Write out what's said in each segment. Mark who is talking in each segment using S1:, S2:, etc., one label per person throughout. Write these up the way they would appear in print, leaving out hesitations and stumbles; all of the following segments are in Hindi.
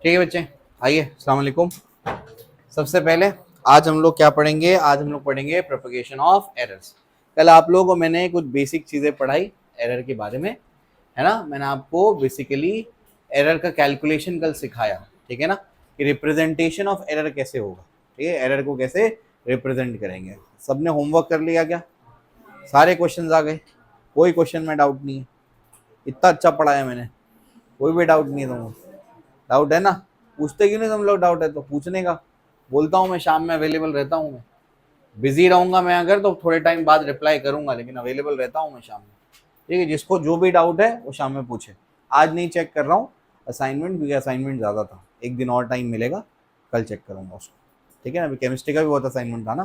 S1: ठीक है बच्चे, आइए अस्सलाम वालेकुम। सबसे पहले आज हम लोग क्या पढ़ेंगे? आज हम लोग पढ़ेंगे प्रोपगेशन ऑफ एरर्स। कल आप लोगों को मैंने कुछ बेसिक चीज़ें पढ़ाई एरर के बारे में, है ना। मैंने आपको बेसिकली एरर का कैलकुलेशन कल सिखाया, ठीक है ना, कि रिप्रेजेंटेशन ऑफ एरर कैसे होगा। ठीक है, एरर को कैसे रिप्रेजेंट करेंगे। सबने होमवर्क कर लिया क्या? सारे क्वेश्चंस आ गए? कोई क्वेश्चन में डाउट नहीं है? इतना अच्छा पढ़ाया मैंने, कोई भी डाउट नहीं है तुमको? डाउट है ना? पूछते क्यों नहीं तुम लोग? डाउट है तो पूछने का। बोलता हूँ मैं शाम में अवेलेबल रहता हूँ। मैं बिजी रहूंगा मैं अगर तो थोड़े टाइम बाद रिप्लाई करूंगा, लेकिन अवेलेबल रहता हूँ मैं शाम में। ठीक है, जिसको जो भी डाउट है वो शाम में पूछे। आज नहीं चेक कर रहा हूँ असाइनमेंट, क्योंकि असाइनमेंट ज़्यादा था। एक दिन और टाइम मिलेगा, कल चेक करूंगा उसको। ठीक है ना। अभी केमिस्ट्री का भी बहुत असाइनमेंट था ना,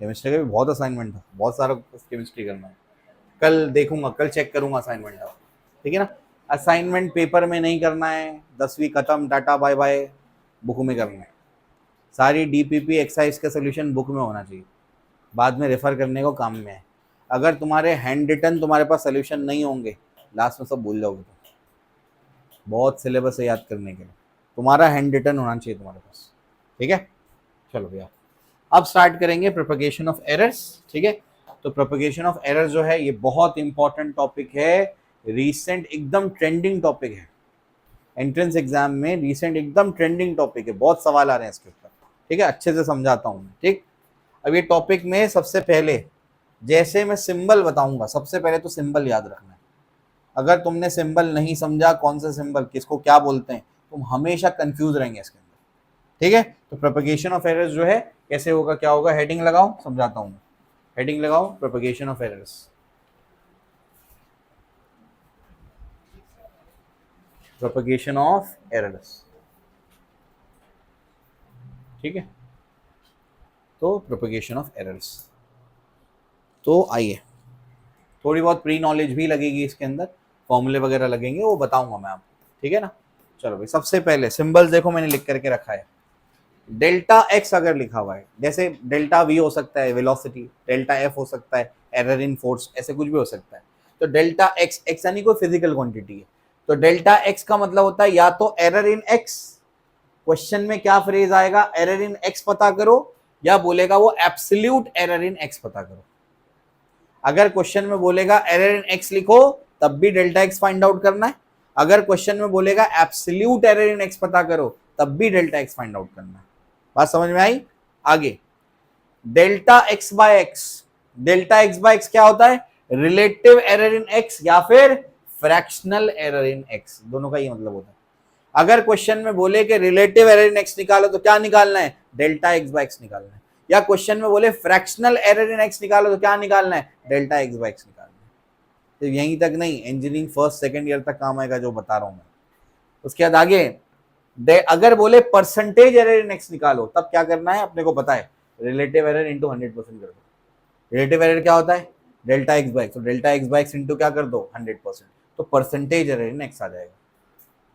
S1: केमिस्ट्री का भी बहुत असाइनमेंट था, बहुत सारा केमिस्ट्री करना है। कल देखूंगा, कल चेक करूंगा असाइनमेंट का। ठीक है ना। असाइनमेंट पेपर में नहीं करना है, 10वीं खत्म, टाटा बाय बाय, बुक में करना है। सारी डीपीपी एक्सरसाइज का सोल्यूशन बुक में होना चाहिए, बाद में रेफर करने को काम में है। अगर तुम्हारे हैंड रिटन तुम्हारे पास सोल्यूशन नहीं होंगे, लास्ट में सब भूल जाओगे। तो बहुत सिलेबस है याद करने के लिए, तुम्हारा हैंड रिटन होना चाहिए तुम्हारे पास। ठीक है, चलो भैया अब स्टार्ट करेंगे प्रोपगेशन ऑफ एरर्स। ठीक है, तो प्रोपगेशन ऑफ एरर्स जो है ये बहुत इंपॉर्टेंट टॉपिक है, रिसेंट एकदम ट्रेंडिंग टॉपिक है। एंट्रेंस एग्जाम में रिसेंट एकदम ट्रेंडिंग टॉपिक है, बहुत सवाल आ रहे हैं इसके ऊपर। ठीक है, अच्छे से समझाता हूँ मैं। ठीक, अब ये टॉपिक में सबसे पहले जैसे मैं सिंबल बताऊंगा, सबसे पहले तो सिंबल याद रखना है। अगर तुमने सिंबल नहीं समझा, कौन सा सिंबल किसको क्या बोलते हैं, तुम हमेशा कंफ्यूज रहेंगे इसके अंदर। ठीक है, तो प्रोपगेशन ऑफ एरर्स जो है कैसे होगा, क्या होगा, हेडिंग लगाओ, समझाता हूँ। हेडिंग लगाओ, propagation of errors. Propagation of errors, ठीक है। तो प्रोपगेशन ऑफ एरर्स, तो आइए थोड़ी बहुत प्री नॉलेज भी लगेगी इसके अंदर, फॉर्मूले वगैरह लगेंगे, वो बताऊंगा मैं आपको। ठीक है ना। चलो भाई, सबसे पहले सिंबल्स देखो मैंने लिख करके रखा है। डेल्टा एक्स अगर लिखा हुआ है, जैसे डेल्टा वी हो सकता है वेलोसिटी, डेल्टा एफ हो सकता है एरर इन फोर्स, ऐसे कुछ भी हो सकता है। तो डेल्टा एक्स, एक्स यानी कोई फिजिकल क्वांटिटी है, तो डेल्टा एक्स का मतलब होता है या तो एरर इन एक्स, क्वेश्चन में क्या फ्रेज आएगा, एरर इन एक्स पता करो, या बोलेगा वो एब्सोल्यूट एरर इन एक्स पता करो। अगर क्वेश्चन में बोलेगा एरर इन एक्स लिखो, तब भी डेल्टा एक्स फाइंड आउट करना है। अगर क्वेश्चन में बोलेगा एब्सोल्यूट एरर इन एक्स पता करो, तब भी डेल्टा एक्स फाइंड आउट करना है। बात समझ में आई? आगे delta X by X, delta X by X क्या होता है, रिलेटिव एरर इन एक्स या फिर फ्रैक्शनल एरर इन एक्स, दोनों का ये मतलब होता है। अगर क्वेश्चन में बोले कि रिलेटिव एरर इन एक्स निकालो, तो क्या निकालना है, डेल्टा एक्स बाय एक्स निकालना है। या क्वेश्चन में बोले फ्रैक्शनल एरर इन एक्स निकालो, तो क्या निकालना है, डेल्टा एक्स बाय एक्स निकालना है। तो यहीं तक नहीं, इंजीनियरिंग फर्स्ट सेकंड ईयर तक काम आएगा जो बता रहा हूं मैं। उसके बाद आगे अगर बोले परसेंटेज एरर इन एक्स निकालो, तब क्या करना है, अपने को पता है, रिलेटिव एरर इंटू 100% कर दो। रिलेटिव एरर क्या होता है, डेल्टा एक्स बाय एक्स, तो delta X by X into क्या कर दो, 100%, तो परसेंटेज एरर इन एक्स आ जाएगा।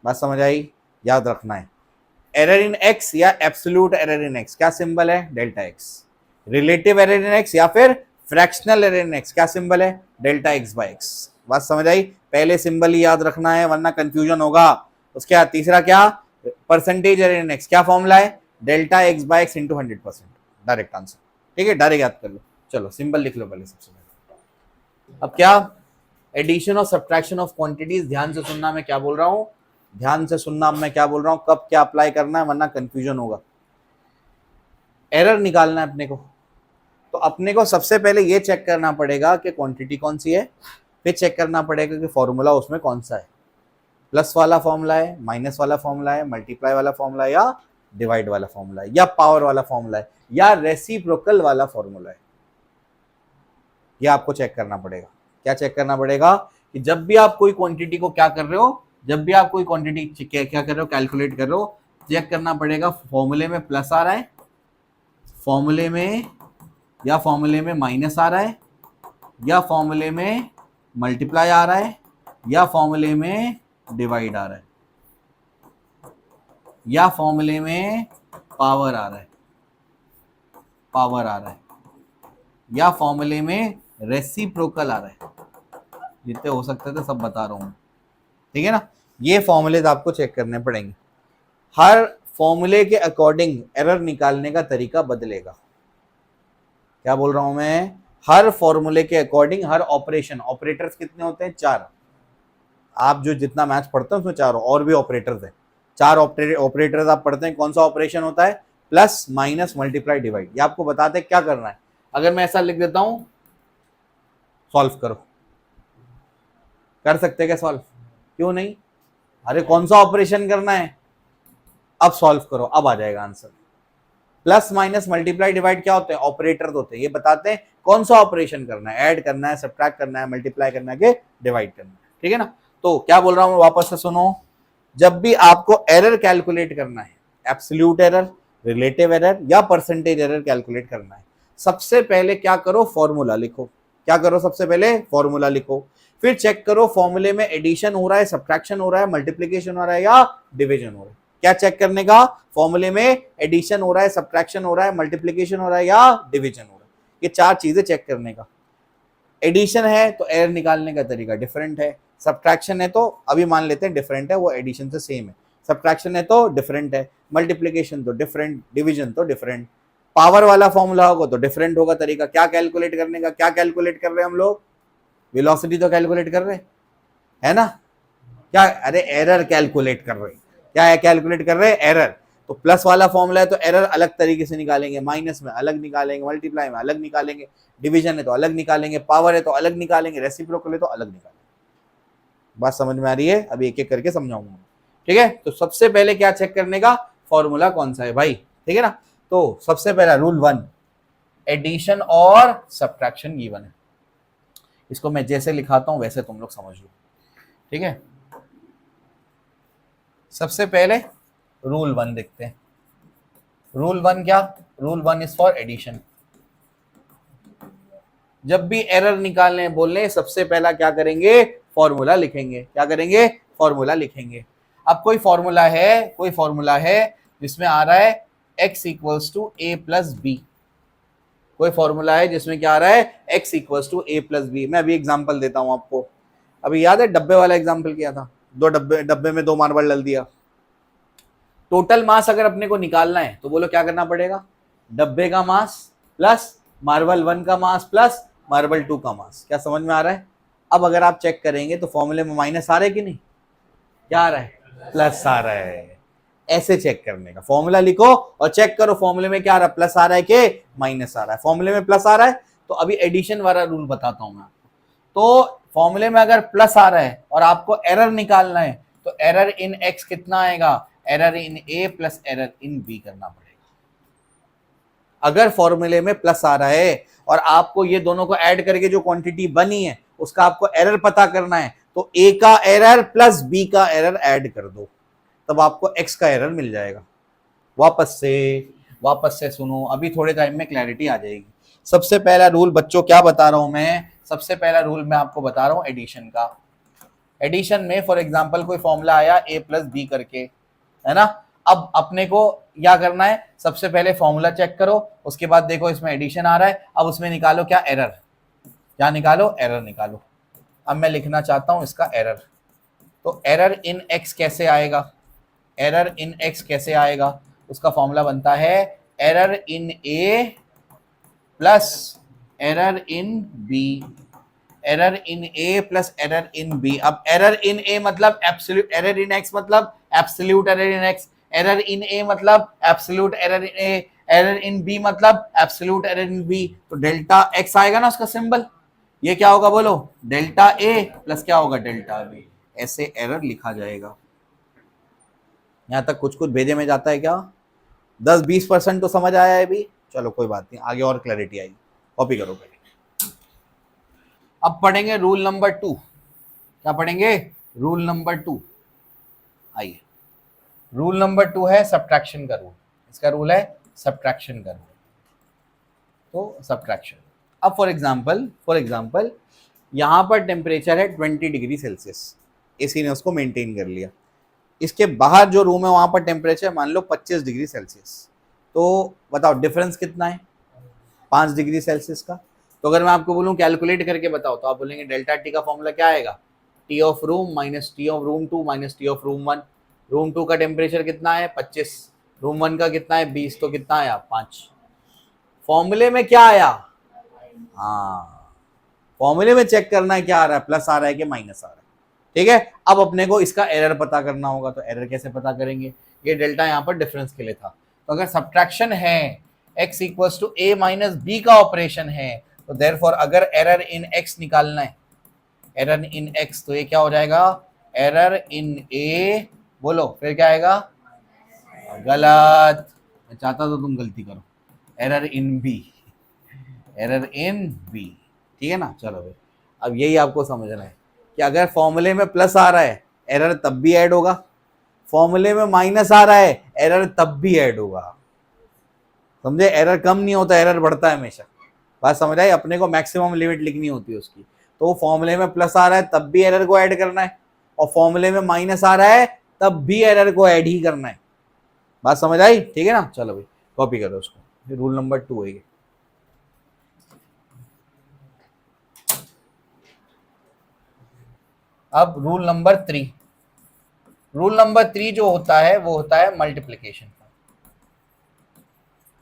S1: बात समझ आई? याद रखना है, एरर इन एक्स या एब्सोल्यूट एरर इन एक्स क्या सिंबल है, delta X. Relative error in X या फिर फ्रैक्शनल एरर इन एक्स क्या सिंबल है, डेल्टा एक्स बाय एक्स। बात समझ आई? पहले सिंबल ही याद रखना है वरना कंफ्यूजन होगा। उसके बाद तीसरा क्या, परसेंटेज एरर इन एक्स क्या फॉर्मूला है, delta X by X into 100%, direct answer. ठीक है, डायरेक्ट याद कर लो। चलो सिंबल लिख लो पहले सबसे पहले। अब क्या, एडिशन और सब्ट्रैक्शन ऑफ क्वांटिटीज, ध्यान से सुनना मैं क्या बोल रहा हूं, ध्यान से सुनना मैं क्या बोल रहा हूं, कब क्या अप्लाई करना है, वरना कंफ्यूजन होगा। एरर निकालना है अपने को, तो अपने को सबसे पहले ये चेक करना पड़ेगा कि क्वांटिटी कौन सी है, फिर चेक करना पड़ेगा कि फॉर्मूला उसमें कौन सा है, प्लस वाला फॉर्मूला है, माइनस वाला फॉर्मूला है, मल्टीप्लाई वाला फॉर्मूला है, या डिवाइड वाला फॉर्मूला है, या पावर वाला फॉर्मूला है, या रेसिप्रोकल वाला फॉर्मूला है। ये आपको चेक करना पड़ेगा। क्या चेक करना पड़ेगा, कि जब भी आप कोई क्वांटिटी को क्या कर रहे हो, जब भी आप कोई क्वांटिटी क्या कर रहे हो, कैलकुलेट कर रहे हो, चेक करना पड़ेगा फॉर्मूले में प्लस आ रहा है, फॉर्मूले में, या फॉर्मूले में माइनस आ रहा है, या फॉर्मूले में मल्टीप्लाई आ रहा है, या फॉर्मूले में डिवाइड आ रहा है, या फॉर्मूले में पावर आ रहा है, पावर आ रहा है, या फॉर्मूले में रेसिप्रोकल आ रहा है। जितने हो सकते थे सब बता रहा हूं, ठीक है ना। ये फॉर्मूलेज आपको चेक करने पड़ेंगे। हर फॉर्मूले के अकॉर्डिंग एरर निकालने का तरीका बदलेगा। क्या बोल रहा हूं मैं? हर फॉर्मूले के अकॉर्डिंग हर ऑपरेशन, ऑपरेटर्स कितने होते हैं? 4। आप जो जितना मैथ्स पढ़ते हैं उसमें 4 और भी ऑपरेटर्स है। 4 ऑपरेटर्स आप पढ़ते हैं। कौन सा ऑपरेशन होता है? Plus, minus, multiply, divide. ये आपको बताते हैं क्या करना है। अगर मैं ऐसा लिख देता हूं, सॉल्व करो, कर सकते क्या सॉल्व? क्यों नहीं? अरे कौन सा ऑपरेशन करना है, अब सॉल्व करो, अब आ जाएगा answer. Plus, minus, multiply, divide क्या होते हैं? ऑपरेटर होते हैं। ये बताते हैं कौन सा ऑपरेशन करना है, ऐड करना है, सब्ट्रैक्ट करना है, मल्टीप्लाई करना है कि डिवाइड करना है। ठीक है ना? तो क्या बोल रहा हूं वापस से सुनो, जब भी आपको एरर कैलकुलेट करना है, एब्सोल्यूट एरर, रिलेटिव एरर या परसेंटेज एरर कैलकुलेट करना है, सबसे पहले क्या करो? फॉर्मूला लिखो। क्या करो? सबसे पहले फॉर्मूला लिखो, फिर चेक करो फॉर्मूले में एडिशन हो रहा है, सब्ट्रैक्शन हो रहा है, मल्टीप्लीकेशन हो रहा है या डिवीजन हो रहा है। क्या चेक करने का? फॉर्मूले में एडिशन हो रहा है, सब्ट्रैक्शन हो रहा है, मल्टीप्लीकेशन हो रहा है या डिवीजन हो रहा है। ये 4 चीजें चेक करने का। एडिशन है तो एरर निकालने का तरीका डिफरेंट है, सब्ट्रैक्शन है तो अभी मान लेते हैं डिफरेंट है, वो एडिशन से सेम है, सब्ट्रैक्शन है तो डिफरेंट है, मल्टीप्लीकेशन तो डिफरेंट, डिवीजन तो डिफरेंट, पावर वाला फॉर्मूला होगा तो डिफरेंट होगा तरीका। क्या कैलकुलेट करने का? क्या कैलकुलेट कर रहे हैं हम लोग? वेलोसिटी तो कैलकुलेट कर रहे हैं, है ना? क्या? अरे एरर कैलकुलेट कर रहे हैं। क्या है कैलकुलेट कर रहे हैं? एरर। तो प्लस वाला फॉर्मूला है तो एरर अलग तरीके से निकालेंगे, माइनस में अलग निकालेंगे, मल्टीप्लाई में अलग निकालेंगे, डिवीजन है तो अलग निकालेंगे, पावर है तो अलग निकालेंगे, रेसिप्रोकल है तो अलग निकालेंगे। बात समझ में आ रही है? अभी एक एक करके समझाऊंगा। ठीक है? तो सबसे पहले क्या चेक करने का? फॉर्मूला कौन सा है भाई। ठीक है ना? तो सबसे पहला रूल 1, एडिशन और सब्ट्रैक्शन गिवन है। इसको मैं जैसे लिखाता हूं वैसे तुम लोग समझ लो। ठीक है? सबसे पहले रूल 1 देखते हैं। रूल 1 क्या? Rule 1 is for addition. जब भी एरर निकालने बोलने सबसे पहला क्या करेंगे? फॉर्मूला लिखेंगे। क्या करेंगे? फॉर्मूला लिखेंगे। अब कोई फॉर्मूला है, कोई फॉर्मूला है जिसमें आ रहा है x equals to A plus B. कोई फॉर्मूला है जिसमें क्या आ रहा है? x equals to A plus B. मैं अभी एग्जांपल देता हूं आपको। अभी याद है डब्बे वाला एग्जांपल किया था? 2 डब्बे, डब्बे में 2 मार्बल डाल दिया। टोटल मास अगर अपने को निकालना है तो बोलो क्या करना पड़ेगा? डब्बे का मास प्लस मार्बल 1 का मास प्लस मार्बल 2 का मास। क्या समझ में आ रहा है? अब अगर आप चेक करेंगे तो फॉर्मूले में माइनस आ रहा है कि नहीं? क्या आ रहा है? प्लस आ रहा है। ऐसे चेक करने का, फॉर्मूला लिखो और चेक करो फॉर्मूले में क्या आ रहा है, प्लस आ रहा है कि माइनस आ रहा है। फॉर्मूले में प्लस आ रहा है तो अभी एडिशन वाला रूल बताता हूं मैं आपको। तो फॉर्मूले में अगर प्लस आ रहा है और आपको एरर निकालना है तो एरर इन एक्स कितना आएगा? Error in A plus error in B करना पड़ेगा। अगर फॉर्मूले में प्लस आ रहा है और आपको ये दोनों को ऐड करके जो क्वांटिटी बनी है उसका आपको एरर पता करना है तो ए का एरर प्लस बी का एरर ऐड कर दो, तब आपको एक्स का एरर मिल जाएगा। वापस से सुनो, अभी थोड़े टाइम में क्लैरिटी आ जाएगी। सबसे पहला रूल बच्चों क्या बता रहा हूं मैं? सबसे पहला रूल मैं आपको बता रहा हूं एडिशन का। एडिशन में फॉर एग्जांपल कोई फॉर्मूला आया ए प्लस बी करके, है ना? अब अपने को क्या करना है? सबसे पहले फॉर्मूला चेक करो, उसके बाद देखो इसमें एडिशन आ रहा है, अब उसमें निकालो क्या? एरर। क्या निकालो? एरर निकालो। अब मैं लिखना चाहता हूं इसका एरर। तो एरर इन एक्स कैसे आएगा? एरर इन एक्स कैसे आएगा? उसका फॉर्मूला बनता है error in A plus error in B. Error in A plus error in B. अब एरर इन ए मतलब एब्सोल्यूट, एरर इन एक्स मतलब absolute error in X, error in A मतलब absolute error in A, error in B मतलब एब्सोल्यूट एरर इन बी। तो डेल्टा एक्स आएगा ना उसका सिंबल। ये क्या होगा बोलो? डेल्टा ए प्लस क्या होगा? Delta B. ऐसे एरर लिखा जाएगा। यहां तक कुछ कुछ भेजे में जाता है क्या? 10-20% तो समझ आया है अभी। चलो कोई बात नहीं, आगे और क्लैरिटी आएगी। कॉपी करो पहले। अब पढ़ेंगे रूल नंबर 2। क्या पढ़ेंगे? Rule number 2। आइए, रूल नंबर 2 है सब्ट्रैक्शन का रूल। इसका रूल है सब्ट्रैक्शन का रूल। तो सब्ट्रैक्शन, अब फॉर एग्जांपल यहां पर टेम्परेचर है 20 डिग्री सेल्सियस, एसी ने उसको मेंटेन कर लिया। इसके बाहर जो रूम है वहां पर टेम्परेचर मान लो 25 डिग्री सेल्सियस। तो बताओ डिफरेंस कितना है? 5 डिग्री सेल्सियस का। तो अगर मैं आपको बोलूं कैलकुलेट करके बताओ तो आप बोलेंगे डेल्टा टी का फॉर्मूला क्या आएगा? T of room minus T of room 2 minus T of room 1। Room 2 का टेम्परेचर कितना है 25, रूम 1 का कितना है 20, तो कितना आया 5। फॉर्मूले में क्या आया, हाँ फॉर्मूले में चेक करना है क्या आ रहा है, प्लस आ रहा है कि माइनस आ रहा है। ठीक है, अब अपने को इसका एरर पता करना होगा, तो एरर कैसे पता करेंगे, ये डेल्टा यहाँ पर डिफरेंस के लिए था। तो अगर सब्ट्रैक्शन है x equals to a minus B का ऑपरेशन है, तो देयरफॉर अगर एरर इन x निकालना है, एरर इन x, तो ये क्या हो जाएगा, एरर इन a, बोलो फिर क्या आएगा, गलत, मैं चाहता तो तुम गलती करो, error in b, error in b, ठीक है ना। चलो भाई, अब यही आपको समझना है कि अगर फॉर्मूले में प्लस आ रहा है एरर तब भी ऐड होगा, फॉर्मूले में माइनस आ रहा है एरर तब भी ऐड होगा, समझे, एरर कम नहीं होता, एरर बढ़ता है हमेशा। बात समझ आई, अपने को मैक्सिमम लिमिट लिखनी होती है उसकी। तो फॉर्मूले में प्लस आ रहा है तब भी एरर को ऐड करना है, और फॉर्मूले में माइनस आ रहा है तब भी एरर को ऐड ही करना है। बात समझ आई, ठीक है ना। चलो भाई कॉपी करो उसको, रूल नंबर 2 है ये। अब रूल नंबर 3, रूल नंबर 3 जो होता है वो होता है मल्टीप्लिकेशन का,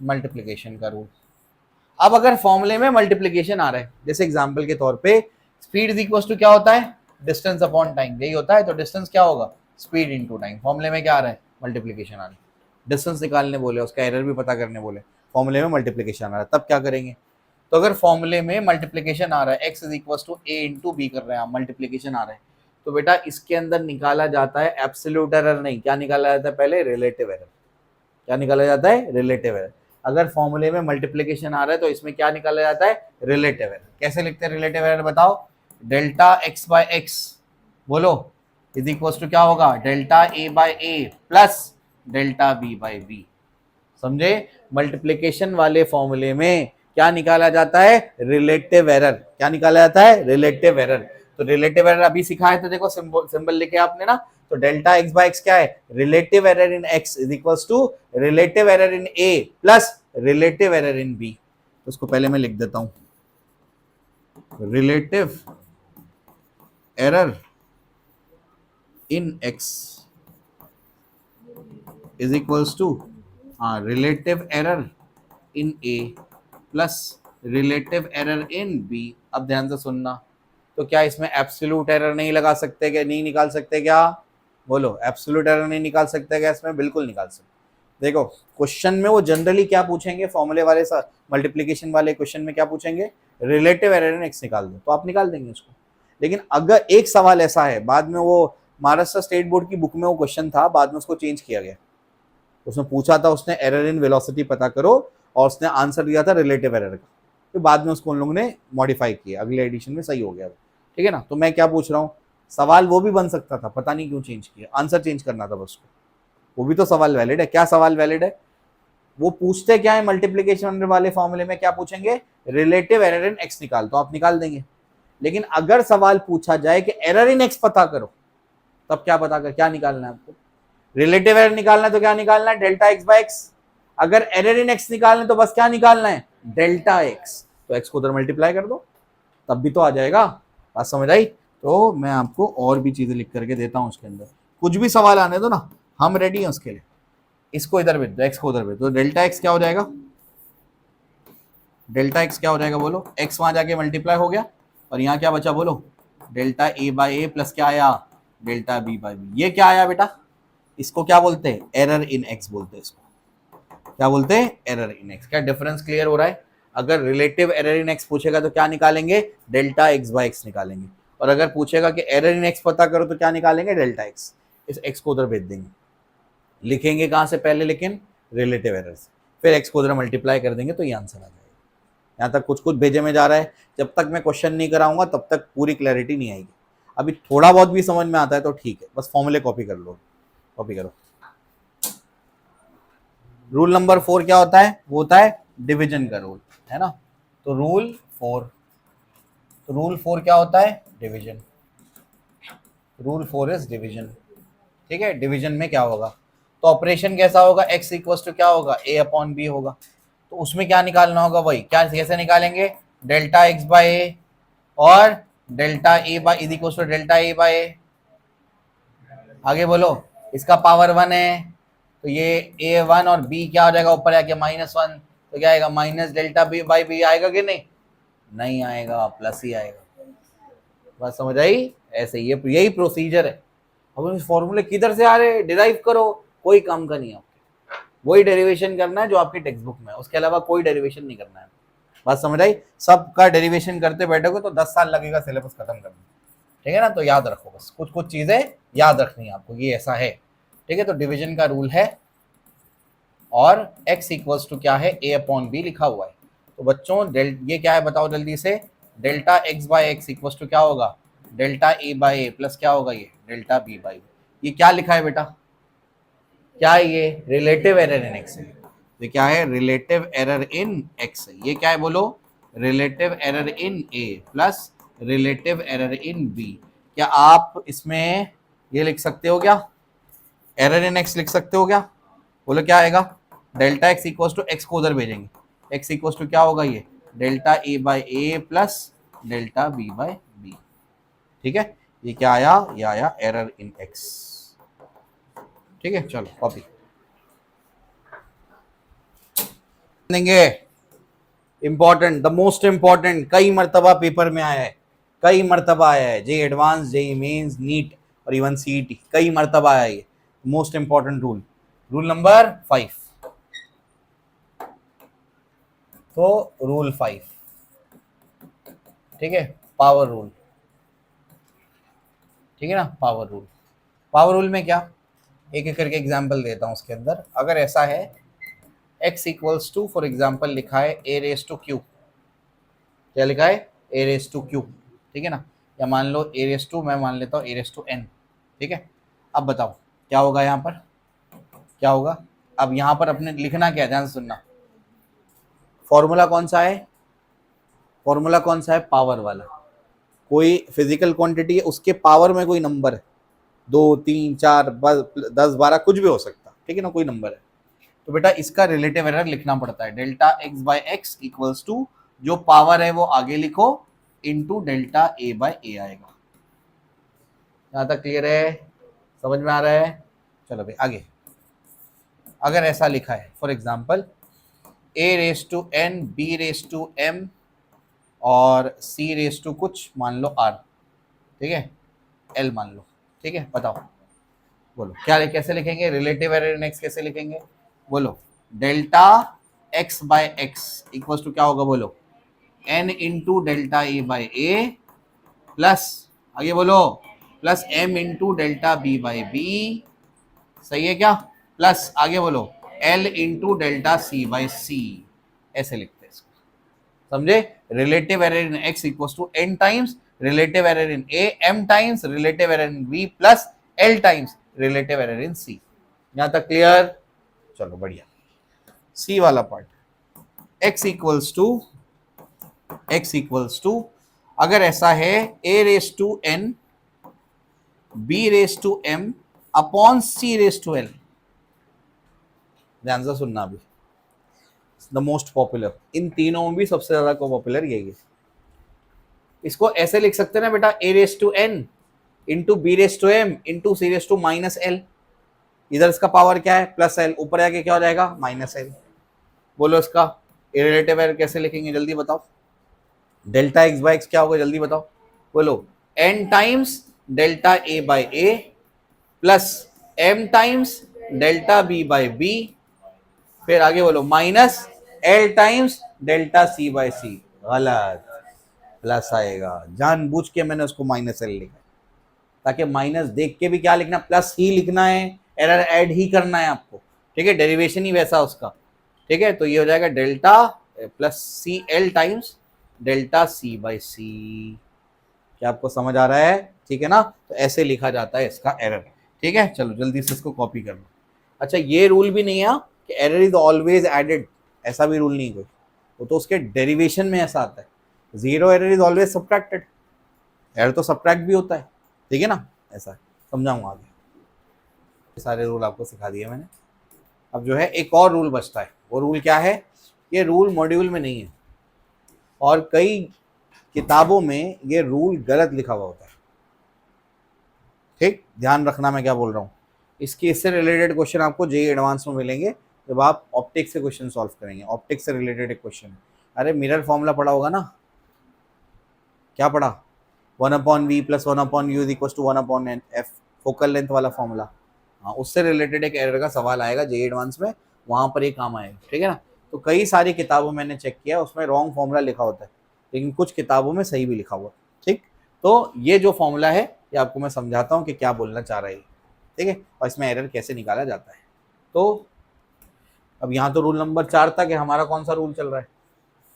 S1: मल्टीप्लिकेशन का रूल। अब अगर फॉर्मूले में मल्टीप्लिकेशन आ रहा है, जैसे एग्जांपल के तौर पे स्पीड इज इक्वल टू क्या होता है, डिस्टेंस अपॉन टाइम, यही होता है। तो डिस्टेंस क्या होगा, स्पीड इनटू टाइम। फॉर्मूले में क्या आ रहा है, मल्टीप्लिकेशन आ रही है, डिस्टेंस निकालने बोले, उसका एरर भी पता करने बोले, फॉर्मूले में मल्टीप्लिकेशन आ रहा है, तब क्या करेंगे। तो अगर फॉर्मूले में मल्टीप्लिकेशन आ रहा है, X is equal to A into B कर रहे हैं, मल्टीप्लिकेशन आ रहा है, तो बेटा इसके अंदर निकाला जाता है एब्सोल्यूट एरर नहीं, क्या निकाला जाता है पहले, रिलेटिव एरर। क्या निकाला जाता है, रिलेटिव एरर। अगर फॉर्मूले में मल्टीप्लिकेशन आ रहा है तो इसमें क्या निकाला जाता है, रिलेटिव एरर। कैसे लिखते हैं रिलेटिव एरर, बताओ, डेल्टा एक्स बाय एक्स, बोलो, इज इक्वल टू क्या होगा, delta A by A plus delta B by B. समझे, मल्टीप्लिकेशन वाले फॉर्मूले में क्या निकाला जाता है, रिलेटिव एरर। क्या निकाला जाता है, रिलेटिव एरर। तो रिलेटिव एरर अभी सिखा है, तो देखो सिंबल लिखे आपने ना, तो डेल्टा एक्स बाय एक्स क्या है, relative error in X is equals to relative error in A plus relative error in B. तो उसको पहले मैं लिख देता हूं, relative error in X is equals to relative error in A plus relative error in B. अब ध्यान से सुनना, तो क्या इसमें एब्सोल्यूट एरर नहीं लगा सकते क्या, नहीं निकाल सकते क्या, बोलो, एब्सोल्यूट एरर नहीं निकाल सकते क्या इसमें, बिल्कुल निकाल सकते। देखो क्वेश्चन में वो जनरली क्या पूछेंगे, फॉर्मूले वाले मल्टीप्लिकेशन वाले क्वेश्चन में क्या पूछेंगे, रिलेटिव एरर इन एक्स निकाल दो, तो आप निकाल देंगे उसको। लेकिन अगर एक सवाल ऐसा है, बाद में वो महाराष्ट्र स्टेट बोर्ड की बुक में वो क्वेश्चन था, बाद में उसको चेंज किया गया, उसमें पूछा था उसने एरर इन वेलोसिटी पता करो, और उसने आंसर दिया था रिलेटिव एरर का, तो बाद में उसको उन लोगों ने मॉडिफाई किया, अगले एडिशन में सही हो गया, ठीक है ना। तो मैं क्या पूछ रहा हूँ, सवाल वो भी बन सकता था, पता नहीं क्यों चेंज किया, आंसर चेंज करना था बस, वो भी तो सवाल वैलिड है। क्या सवाल वैलिड है, वो पूछते क्या है मल्टीप्लिकेशन वाले फॉर्मूले में, क्या पूछेंगे, रिलेटिव एरर इन एक्स निकाल, तो आप निकाल देंगे। लेकिन अगर सवाल पूछा जाए कि एरर इन एक्स पता करो, तब क्या पता कर, क्या निकालना है आपको, रिलेटिव एरर निकालना है, तो क्या निकालना है, डेल्टा एक्स बाय एक्स। अगर एरर इन एक्स निकालना है तो बस क्या निकालना है, डेल्टा एक्स, तो एक्स को उधर मल्टीप्लाई कर दो, तब भी तो आ जाएगा। बात समझ आई। तो मैं आपको और भी चीजें लिख करके देता हूं उसके अंदर, कुछ भी सवाल आने दो ना, हम रेडी हैं उसके लिए। इसको इधर भेज दो, एक्स को उधर भेज दो, डेल्टा एक्स क्या हो जाएगा, डेल्टा एक्स क्या हो जाएगा, बोलो, एक्स वहां जाके मल्टीप्लाई हो गया, और यहाँ क्या बचा, बोलो, delta A by A plus क्या आया, डेल्टा बी बाय बी। ये क्या आया बेटा, इसको क्या बोलते हैं, एरर इन एक्स बोलते हैं इसको, क्या बोलते हैं, एरर इन एक्स। क्या डिफरेंस क्लियर हो रहा है। अगर रिलेटिव एरर इन एक्स पूछेगा तो क्या निकालेंगे, डेल्टा एक्स बाय एक्स निकालेंगे, और अगर पूछेगा कि एरर इन एक्स पता करो तो क्या निकालेंगे, डेल्टा एक्स। इस एक्स को उधर भेज देंगे, लिखेंगे कहाँ से पहले, लेकिन रिलेटिव एरर से, फिर एक्स को उधर मल्टीप्लाई कर देंगे, तो ये आंसर आ जाएगा। यहाँ तक कुछ कुछ भेजे में जा रहा है, जब तक मैं क्वेश्चन नहीं कराऊंगा तब तक पूरी क्लैरिटी नहीं आएगी। अभी थोड़ा बहुत भी समझ में आता है तो ठीक है, बस फॉर्मूले कॉपी कर लो, कॉपी करो। रूल नंबर 4 क्या होता है, वो होता है डिवीजन का रूल, है ना। तो रूल 4, तो रूल 4 क्या होता है, डिवीजन। रूल 4 इज डिवीजन, ठीक है। डिवीजन में क्या होगा, तो ऑपरेशन कैसा होगा, x इक्वल टू क्या होगा, a अपॉन बी होगा, तो उसमें क्या निकालना होगा, वही क्या, कैसे निकालेंगे, डेल्टा एक्स बाय ए और delta A by is equal to delta A by A. आगे बोलो, इसका पावर 1 है, तो ये a1 और b क्या हो जाएगा ऊपर आके -1, तो क्या आएगा minus delta B by B आएगा कि नहीं? नहीं आएगा, प्लस ही आएगा। बात समझ आई? ऐसे ये यही प्रोसीजर है। अब इस फॉर्मूले किधर से आ रहे, डिराइव करो, कोई काम का नहीं है, वही डेरिवेशन करना है जो आपकी टेक्स्ट बुक में है, उसके अलावा कोई डेरिवेशन नहीं करना है। बात समझ आई? सबका डेरिवेशन करते बैठोगे तो 10 साल लगेगा सिलेबस खत्म करने, ठीक है ना? तो याद रखो, बस कुछ कुछ चीजें याद रखनी है आपको, ये ऐसा है, ठीक है? तो डिवीजन का रूल है और x इक्वल्स टू क्या है, a अपॉन बी लिखा हुआ है। तो बच्चों ये क्या है बताओ जल्दी से, delta x by X equals to क्या होगा, delta a by A plus क्या होगा ये डेल्टा b बाई। ये क्या लिखा है बेटा, क्या है ये? रिलेटिव एरर इन x है। ये क्या है? रिलेटिव एरर इन x है। ये क्या है बोलो? Relative error in a plus relative error in b। क्या आप इसमें ये लिख सकते हो क्या, एरर इन x लिख सकते हो क्या? बोलो क्या आएगा, delta x equals to X को उधर भेजेंगे, x इक्वल्स टू क्या होगा ये delta a by A plus delta b by B, ठीक है? ये क्या आया, ये आया एरर इन x, ठीक है? चलो कॉपी देंगे। इंपॉर्टेंट, द मोस्ट इंपॉर्टेंट, कई मर्तबा पेपर में आया है, कई मर्तबा आया है, जे एडवांस, जे मेंस, नीट और इवन सीईटी, कई मर्तबा आया है। Most important rule, rule number 5। तो रूल 5, ठीक है? पावर रूल, ठीक है ना? पावर रूल, पावर रूल में क्या, एक एक करके एग्जांपल देता हूं उसके अंदर। अगर ऐसा है x equals to, for example लिखा है a रेस टू q, क्या लिखा है a रेस टू q, ठीक है ना? या मान लो a रेस टू, मैं मान लेता हूँ a रेस टू n, ठीक है? अब बताओ क्या होगा यहाँ पर, क्या होगा? अब यहाँ पर अपने लिखना क्या है, ध्यान से सुनना। फॉर्मूला कौन सा है, फॉर्मूला कौन सा है, पावर वाला। कोई फिजिकल क्वांटिटी है, उसके पावर में कोई नंबर है, 2 3 4 10 12 कुछ भी हो सकता, ठीक है ना? कोई नंबर है, तो बेटा इसका रिलेटिव एरर लिखना पड़ता है। Delta x by X equals to जो पावर है वो आगे लिखो into delta a by A आएगा। यहाँ तक क्लियर है, समझ में आ रहा है? चलो भाई आगे। अगर ऐसा लिखा है for example a raise to n, b raise to m और c रेस टू कुछ मान लो r, ठीक है? l मान लो, ठीक है? बताओ बोलो क्या, कैसे लिखेंगे रिलेटिव एरर इन x, कैसे लिखेंगे बोलो? Delta x by X equals to क्या होगा बोलो, n into delta A by A plus, आगे बोलो, plus m into delta b by B, सही है क्या? प्लस आगे बोलो l into delta c by C, ऐसे लिखते हैं इसको, समझे? Relative error in x equals to n times relative error in a, m times relative error in b plus l times relative error in c। यहां तक क्लियर? चलो बढ़िया। सी वाला पार्ट, x इक्वल्स टू अगर ऐसा है a raise to n, b raise to m upon c raise to l। ध्यान से सुनना, अभी द मोस्ट पॉपुलर, इन तीनों में भी सबसे ज्यादा पॉपुलर यही है। इसको ऐसे लिख सकते हैं ना बेटा, a raise to n into B raise to m into C raise to minus l। इधर इसका पावर क्या है प्लस l, ऊपर जाके क्या हो जाएगा माइनस l। बोलो इसका रिलेटिव एरर कैसे लिखेंगे जल्दी बताओ? डेल्टा x बाई एक्स क्या होगा जल्दी बताओ? बोलो n times delta a by A plus m times delta b by B, फिर आगे बोलो minus l times delta c by C. गलत, प्लस आएगा, जानबूझ के मैंने उसको माइनस l लिखा ताकि माइनस देख के भी क्या लिखना, प्लस ही लिखना है, एरर ऐड ही करना है आपको, ठीक है? डेरिवेशन ही वैसा उसका, ठीक है? तो ये हो जाएगा delta plus C L times delta C by C. क्या आपको समझ आ रहा है? ठीक है ना? तो ऐसे लिखा जाता है इसका एरर, ठीक है? चलो जल्दी से इसको कॉपी कर लो। अच्छा ये रूल भी नहीं है कि एरर इज ऑलवेज एडेड, ऐसा भी रूल नहीं कोई, वो तो उसके डेरिवेशन में ऐसा आता है। Zero error is always subtracted, error तो सब्ट्रैक्ट भी होता है, ठीक है ना? ऐसा समझाऊंगा आगे। सारे रूल आपको सिखा दिए मैंने। अब जो है एक और रूल बचता है, वो रूल क्या है? ये रूल मॉड्यूल में नहीं है और कई किताबों में ये रूल गलत लिखा हुआ होता है, ठीक? ध्यान रखना मैं क्या बोल रहा हूँ। इसकी इससे रिलेटेड क्वेश्चन आपको जेईई एडवांस में मिलेंगे जब आप ऑप्टिक्स से क्वेश्चन सॉल्व करेंगे। ऑप्टिक्स से रिलेटेड एक क्वेश्चन, अरे मिरर फॉर्मूला पढ़ा होगा ना, क्या पढ़ा, 1/v + 1/u is equal to 1/f, focal length वाला फॉर्मूला। हाँ, उससे रिलेटेड एक एरर का सवाल आएगा जेईई एडवांस में, वहां पर ये काम आएगा, ठीक है ना। तो कई सारी किताबों में मैंने चेक किया, उसमें रॉन्ग फॉर्मूला लिखा होता है, लेकिन कुछ किताबों में सही भी लिखा हुआ है, ठीक। तो ये जो फॉर्मूला है ये आपको मैं समझाता हूँ कि क्या बोलना चाह रहा है, ठीक है, और इसमें एरर कैसे निकाला जाता है। तो अब यहाँ तो रूल नंबर 4 था कि हमारा कौन सा रूल चल रहा है,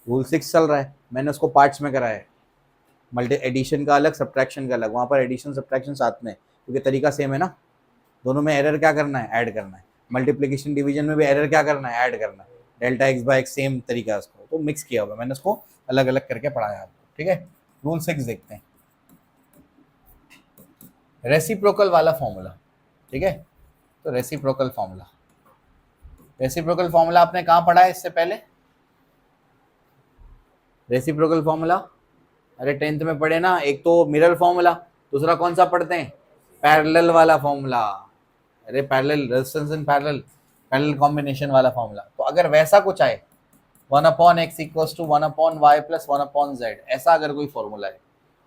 S1: रूल 6 चल रहा है। मैंने उसको पार्ट्स में कराया है, मल्टी एडिशन का अलग, सब्ट्रैक्शन का अलग। वहाँ पर एडिशन सब्ट्रैक्शन साथ में, क्योंकि तरीका सेम है ना, दोनों में एरर क्या करना है, ऐड करना है। मल्टीप्लिकेशन डिवीजन में भी एरर क्या करना है, ऐड करना है। डेल्टा x/x सेम तरीका है उसको, तो मिक्स किया हुआ, मैंने उसको अलग अलग करके पढ़ाया आपको, ठीक है। रूल 6 देखते हैं, रेसिप्रोकल वाला फॉर्मूला, ठीक है। तो रेसिप्रोकल फॉर्मूला, रेसिप्रोकल फॉर्मूला आपने कहाँ पढ़ा है इससे पहले, रेसिप्रोकल फॉर्मूला, अरे 10th में पढ़े ना। एक तो मिरर फॉर्मूला, दूसरा कौन सा पढ़ते हैं, पैरेलल वाला फॉर्मूला। अरे parallel, resistance in parallel, parallel combination वाला फॉर्मूला। तो अगर वैसा कुछ आए 1/x = 1/y + 1/z, ऐसा अगर कोई फॉर्मूला है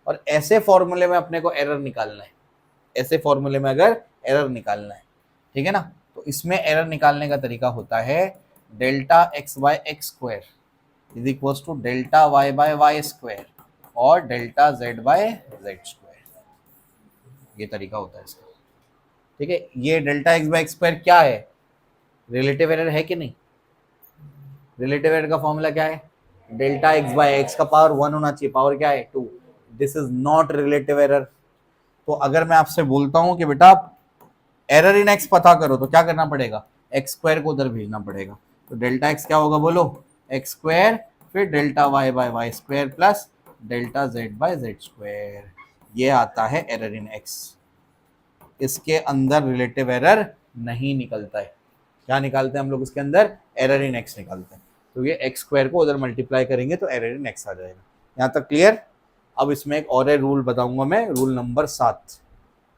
S1: और ऐसे फॉर्मूले में अपने को एरर निकालना है, ऐसे फॉर्मूले में अगर एरर निकालना है, ठीक है ना, तो इसमें एरर निकालने का तरीका होता है delta x/x² is equal to delta y/y² और डेल्टा z/z²। ये तरीका होता है इसका, ठीक है। ये डेल्टा x/x² क्या है, रिलेटिव एरर है कि नहीं। रिलेटिव एरर का फॉर्मूला क्या है, डेल्टा x/x का पावर 1 होना चाहिए, पावर क्या है 2। This is not relative error. तो अगर मैं आपसे बोलता हूं कि बेटा एरर इन x पता करो, तो क्या करना पड़ेगा, x² को उधर भेजना पड़ेगा। तो डेल्टा x क्या होगा बोलो, x², फिर delta y/y² plus delta z/z²। ये आता है एरर इन x। इसके अंदर रिलेटिव एरर नहीं निकलता है। क्या निकालते हैं हम लोग इसके अंदर, एरर इन x निकालते हैं। तो ये x² को उधर मल्टीप्लाई करेंगे तो एरर इन x आ जाएगा। यहाँ तक क्लियर। अब इसमें एक और रूल बताऊंगा मैं, रूल नंबर 7,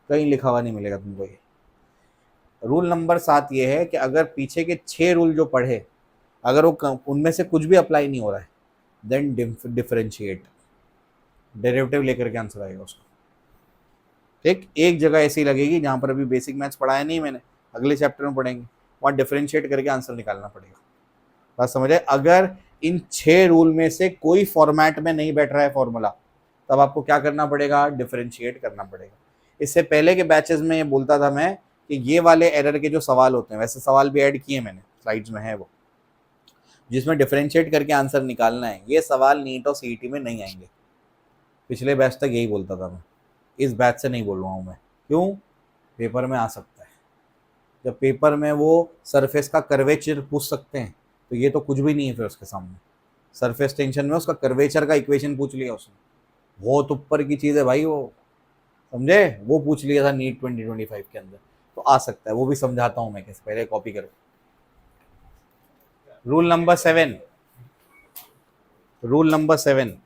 S1: कहीं लिखा हुआ नहीं मिलेगा तुमको ये। रूल नंबर 7 ये है कि अगर पीछे के 6 रूल जो पढ़े, अगर वो उनमें से कुछ भी अप्लाई नहीं हो रहा है, देन डिफरेंशिएट, डेरिवेटिव लेकर के आंसर आएगा उसका, ठीक। एक जगह ऐसी लगेगी जहां पर अभी बेसिक मैथ्स पढ़ाया नहीं मैंने, अगले चैप्टर में पढ़ेंगे, वहां डिफरेंशिएट करके आंसर निकालना पड़ेगा। बात समझे। अगर इन 6 रूल में से कोई फॉर्मेट में नहीं बैठ रहा है फॉर्मूला, तब आपको क्या करना पड़ेगा, डिफरेंशिएट करना पड़ेगा। इससे पहले के बैचेस में ये बोलता था मैं कि ये वाले एरर के जो सवाल होते हैं, वैसे सवाल भी ऐड किए मैंने, स्लाइड्स में है वो, जिसमें डिफरेंशिएट करके आंसर निकालना है, ये सवाल नीट और सीईटी में नहीं आएंगे। पिछले बैच तक यही बोलता था मैं, इस बैच से नहीं बोल रहा हूँ मैं। क्यों, पेपर में आ सकता है। जब पेपर में वो सरफेस का कर्वेचर पूछ सकते हैं, तो ये तो कुछ भी नहीं है फिर उसके सामने। सरफेस टेंशन में उसका कर्वेचर का इक्वेशन पूछ लिया उसने, बहुत ऊपर की चीज़ है भाई वो, समझे। वो पूछ लिया था नीट 2025 के अंदर, तो आ सकता है। वो भी समझाता हूँ मैं कैसे, पहले कॉपी करो। रूल नंबर 7, रूल नंबर 7,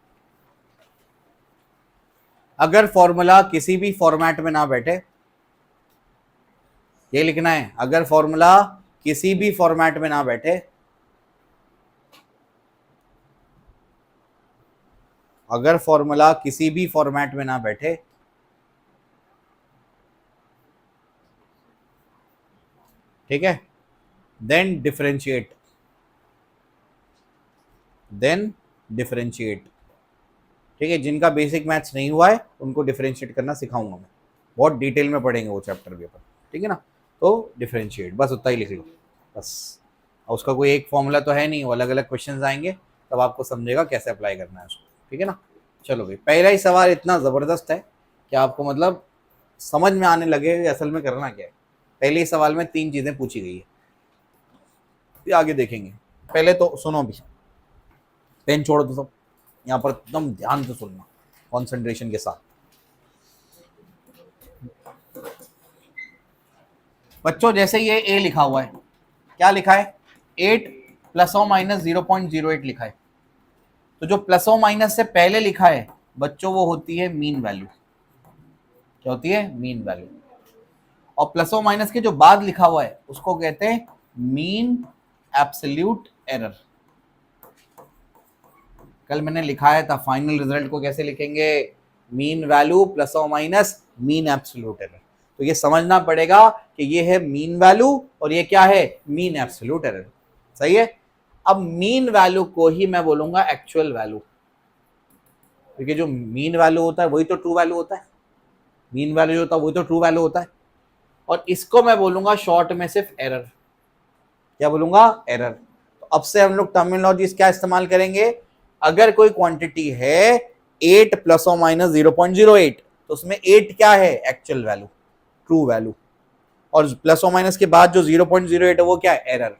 S1: अगर फॉर्मूला किसी भी फॉर्मेट में ना बैठे, ये लिखना है, अगर फॉर्मूला किसी भी फॉर्मेट में ना बैठे, अगर फॉर्मूला किसी भी फॉर्मेट में ना बैठे, ठीक है, देन डिफरेंशिएट, देन डिफरेंशिएट, ठीक है। जिनका बेसिक मैथ्स नहीं हुआ है उनको डिफरेंशिएट करना सिखाऊंगा मैं, बहुत डिटेल में पढ़ेंगे वो चैप्टर के ऊपर, ठीक है ना। तो डिफरेंशिएट, बस उतना ही लिख लो बस। और उसका कोई एक फॉर्मूला तो है नहीं, वो अलग अलग क्वेश्चंस आएंगे, तब आपको समझेगा कैसे अप्लाई करना है उसको, ठीक है ना। चलो भाई, पहला ही सवाल इतना ज़बरदस्त है कि आपको मतलब समझ में आने लगे असल में करना क्या है। पहले ही सवाल में 3 चीज़ें पूछी गई है, ये आगे देखेंगे। पहले तो सुनो भी, पेन छोड़ दो सब, यहाँ पर एकदम ध्यान से सुनना, कॉन्सेंट्रेशन के साथ। बच्चों जैसे ये ए लिखा हुआ है, क्या लिखा है, 8 ± 0.08 लिखा है। तो जो प्लस और माइनस से पहले लिखा है बच्चों, वो होती है मीन वैल्यू। क्या होती है, मीन वैल्यू। और प्लस और माइनस के जो बाद लिखा हुआ है उसको कहते हैं मीन एब्सोल्यूट एरर। कल मैंने लिखाया था फाइनल रिजल्ट को कैसे लिखेंगे, मीन वैल्यू प्लस और माइनस मीन एब्सोल्यूट एरर। तो ये समझना पड़ेगा कि ये है मीन वैल्यू और ये क्या है, मीन एब्सोल्यूट एरर। सही है। अब मीन वैल्यू को ही मैं बोलूंगा एक्चुअल वैल्यू, क्योंकि जो मीन वैल्यू होता है वही तो ट्रू वैल्यू होता है। मीन वैल्यू जो होता है वही तो ट्रू वैल्यू होता है। और इसको मैं बोलूंगा शॉर्ट में सिर्फ एरर। क्या बोलूंगा, एरर। तो अब से हम लोग टर्मिनोलॉजीज क्या इस्तेमाल करेंगे, अगर कोई क्वांटिटी है 8 प्लस और माइनस 0.08 तो उसमें 8 क्या है, एक्चुअल वैल्यू, ट्रू वैल्यू, और प्लस और माइनस के बाद जो 0.08 है वो क्या है, एरर।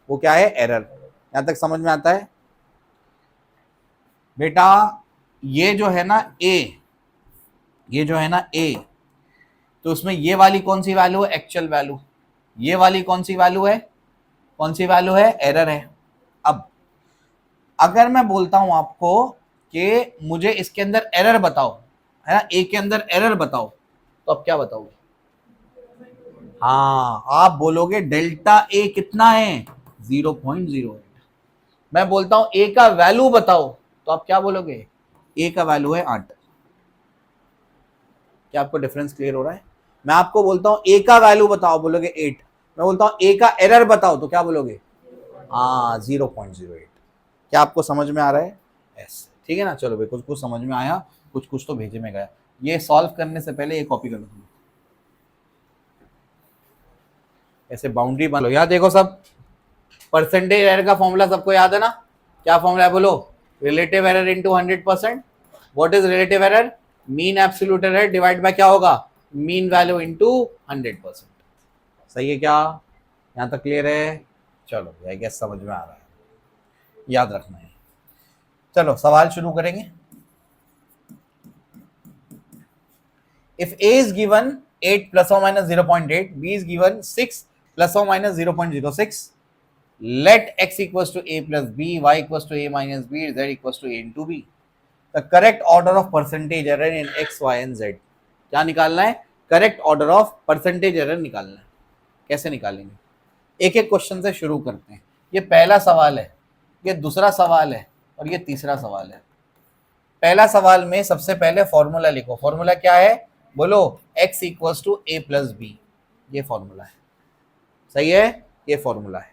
S1: वो क्या है, एरर। यहां तक समझ में आता है बेटा। ये जो है ना ए, ये जो है ना ए, तो उसमें ये वाली कौन सी वैल्यू है, एक्चुअल वैल्यू। ये वाली कौन सी वैल्यू है, कौन सी वैल्यू है, एरर है। अब अगर मैं बोलता हूं आपको कि मुझे इसके अंदर एरर बताओ, है ना, ए के अंदर एरर बताओ, तो अब क्या बताओगे, हाँ आप बोलोगे डेल्टा ए कितना है, 0.08। मैं बोलता हूं ए का वैल्यू बताओ, तो आप क्या बोलोगे, ए का वैल्यू है 8। क्या आपको डिफरेंस क्लियर हो रहा है। मैं आपको बोलता हूं ए का वैल्यू बताओ, बोलोगे 8। मैं बोलता हूं ए का एरर बताओ, तो क्या बोलोगे, हाँ 0.08। क्या आपको समझ में आ रहा है, ऐसे ठीक है ना। चलो भाई, कुछ कुछ समझ में आया, कुछ कुछ तो भेजे में गया। ये सॉल्व करने से पहले ये कॉपी कर लो, ऐसे बाउंड्री बन लो। याद देखो सब, परसेंटेज एरर का फॉर्मूला सबको याद है ना, क्या फॉर्मूला है बोलो, relative error into 100%। What is relative error, mean absolute error divide by क्या होगा, मीन वैल्यू इनटू 100%। सही है क्या, यहां तक क्लियर है। चलो आई गेस समझ में आ रहा है, याद रखना है। चलो सवाल शुरू करेंगे। If a is given 8 plus or minus 0.8, b is given 6 plus or minus 0.06, let x equals to a plus b, y equals to a minus b, z equals to a into b. The correct order of percentage error in x, y and z. क्या निकालना है, correct order of percentage error निकालना है। कैसे निकालेंगे, एक एक क्वेश्चन से शुरू करते हैं। ये पहला सवाल है, ये दूसरा सवाल है और ये तीसरा सवाल है। पहला सवाल में सबसे पहले फॉर्मूला लिखो। फॉर्मूला क्या है बोलो, x equals to a plus B, ये फॉर्मूला है। सही है, ये फॉर्मूला है।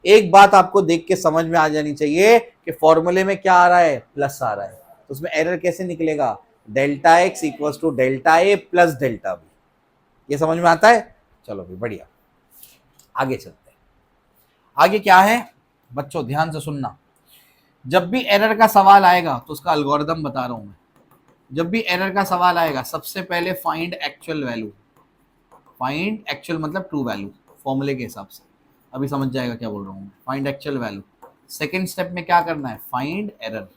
S1: एक बात आपको देख के समझ में आ जानी चाहिए कि फॉर्मूले में क्या आ रहा है, प्लस आ रहा है, तो उसमें एरर कैसे निकलेगा, delta x equals to delta a plus delta b। ये समझ में आता है। चलो भी बढ़िया, आगे चलते हैं। आगे क्या है बच्चों, ध्यान से सुनना। जब भी एरर का सवाल आएगा तो उसका एल्गोरिथम बता रहा हूं मैं। जब भी एरर का सवाल आएगा सबसे पहले find actual value. Find actual मतलब ट्रू वैल्यू, फॉर्मूले के हिसाब से। अभी समझ जाएगा क्या बोल रहा हूँ मैं। Find actual value. Second step में क्या करना है, फाइंड एरर।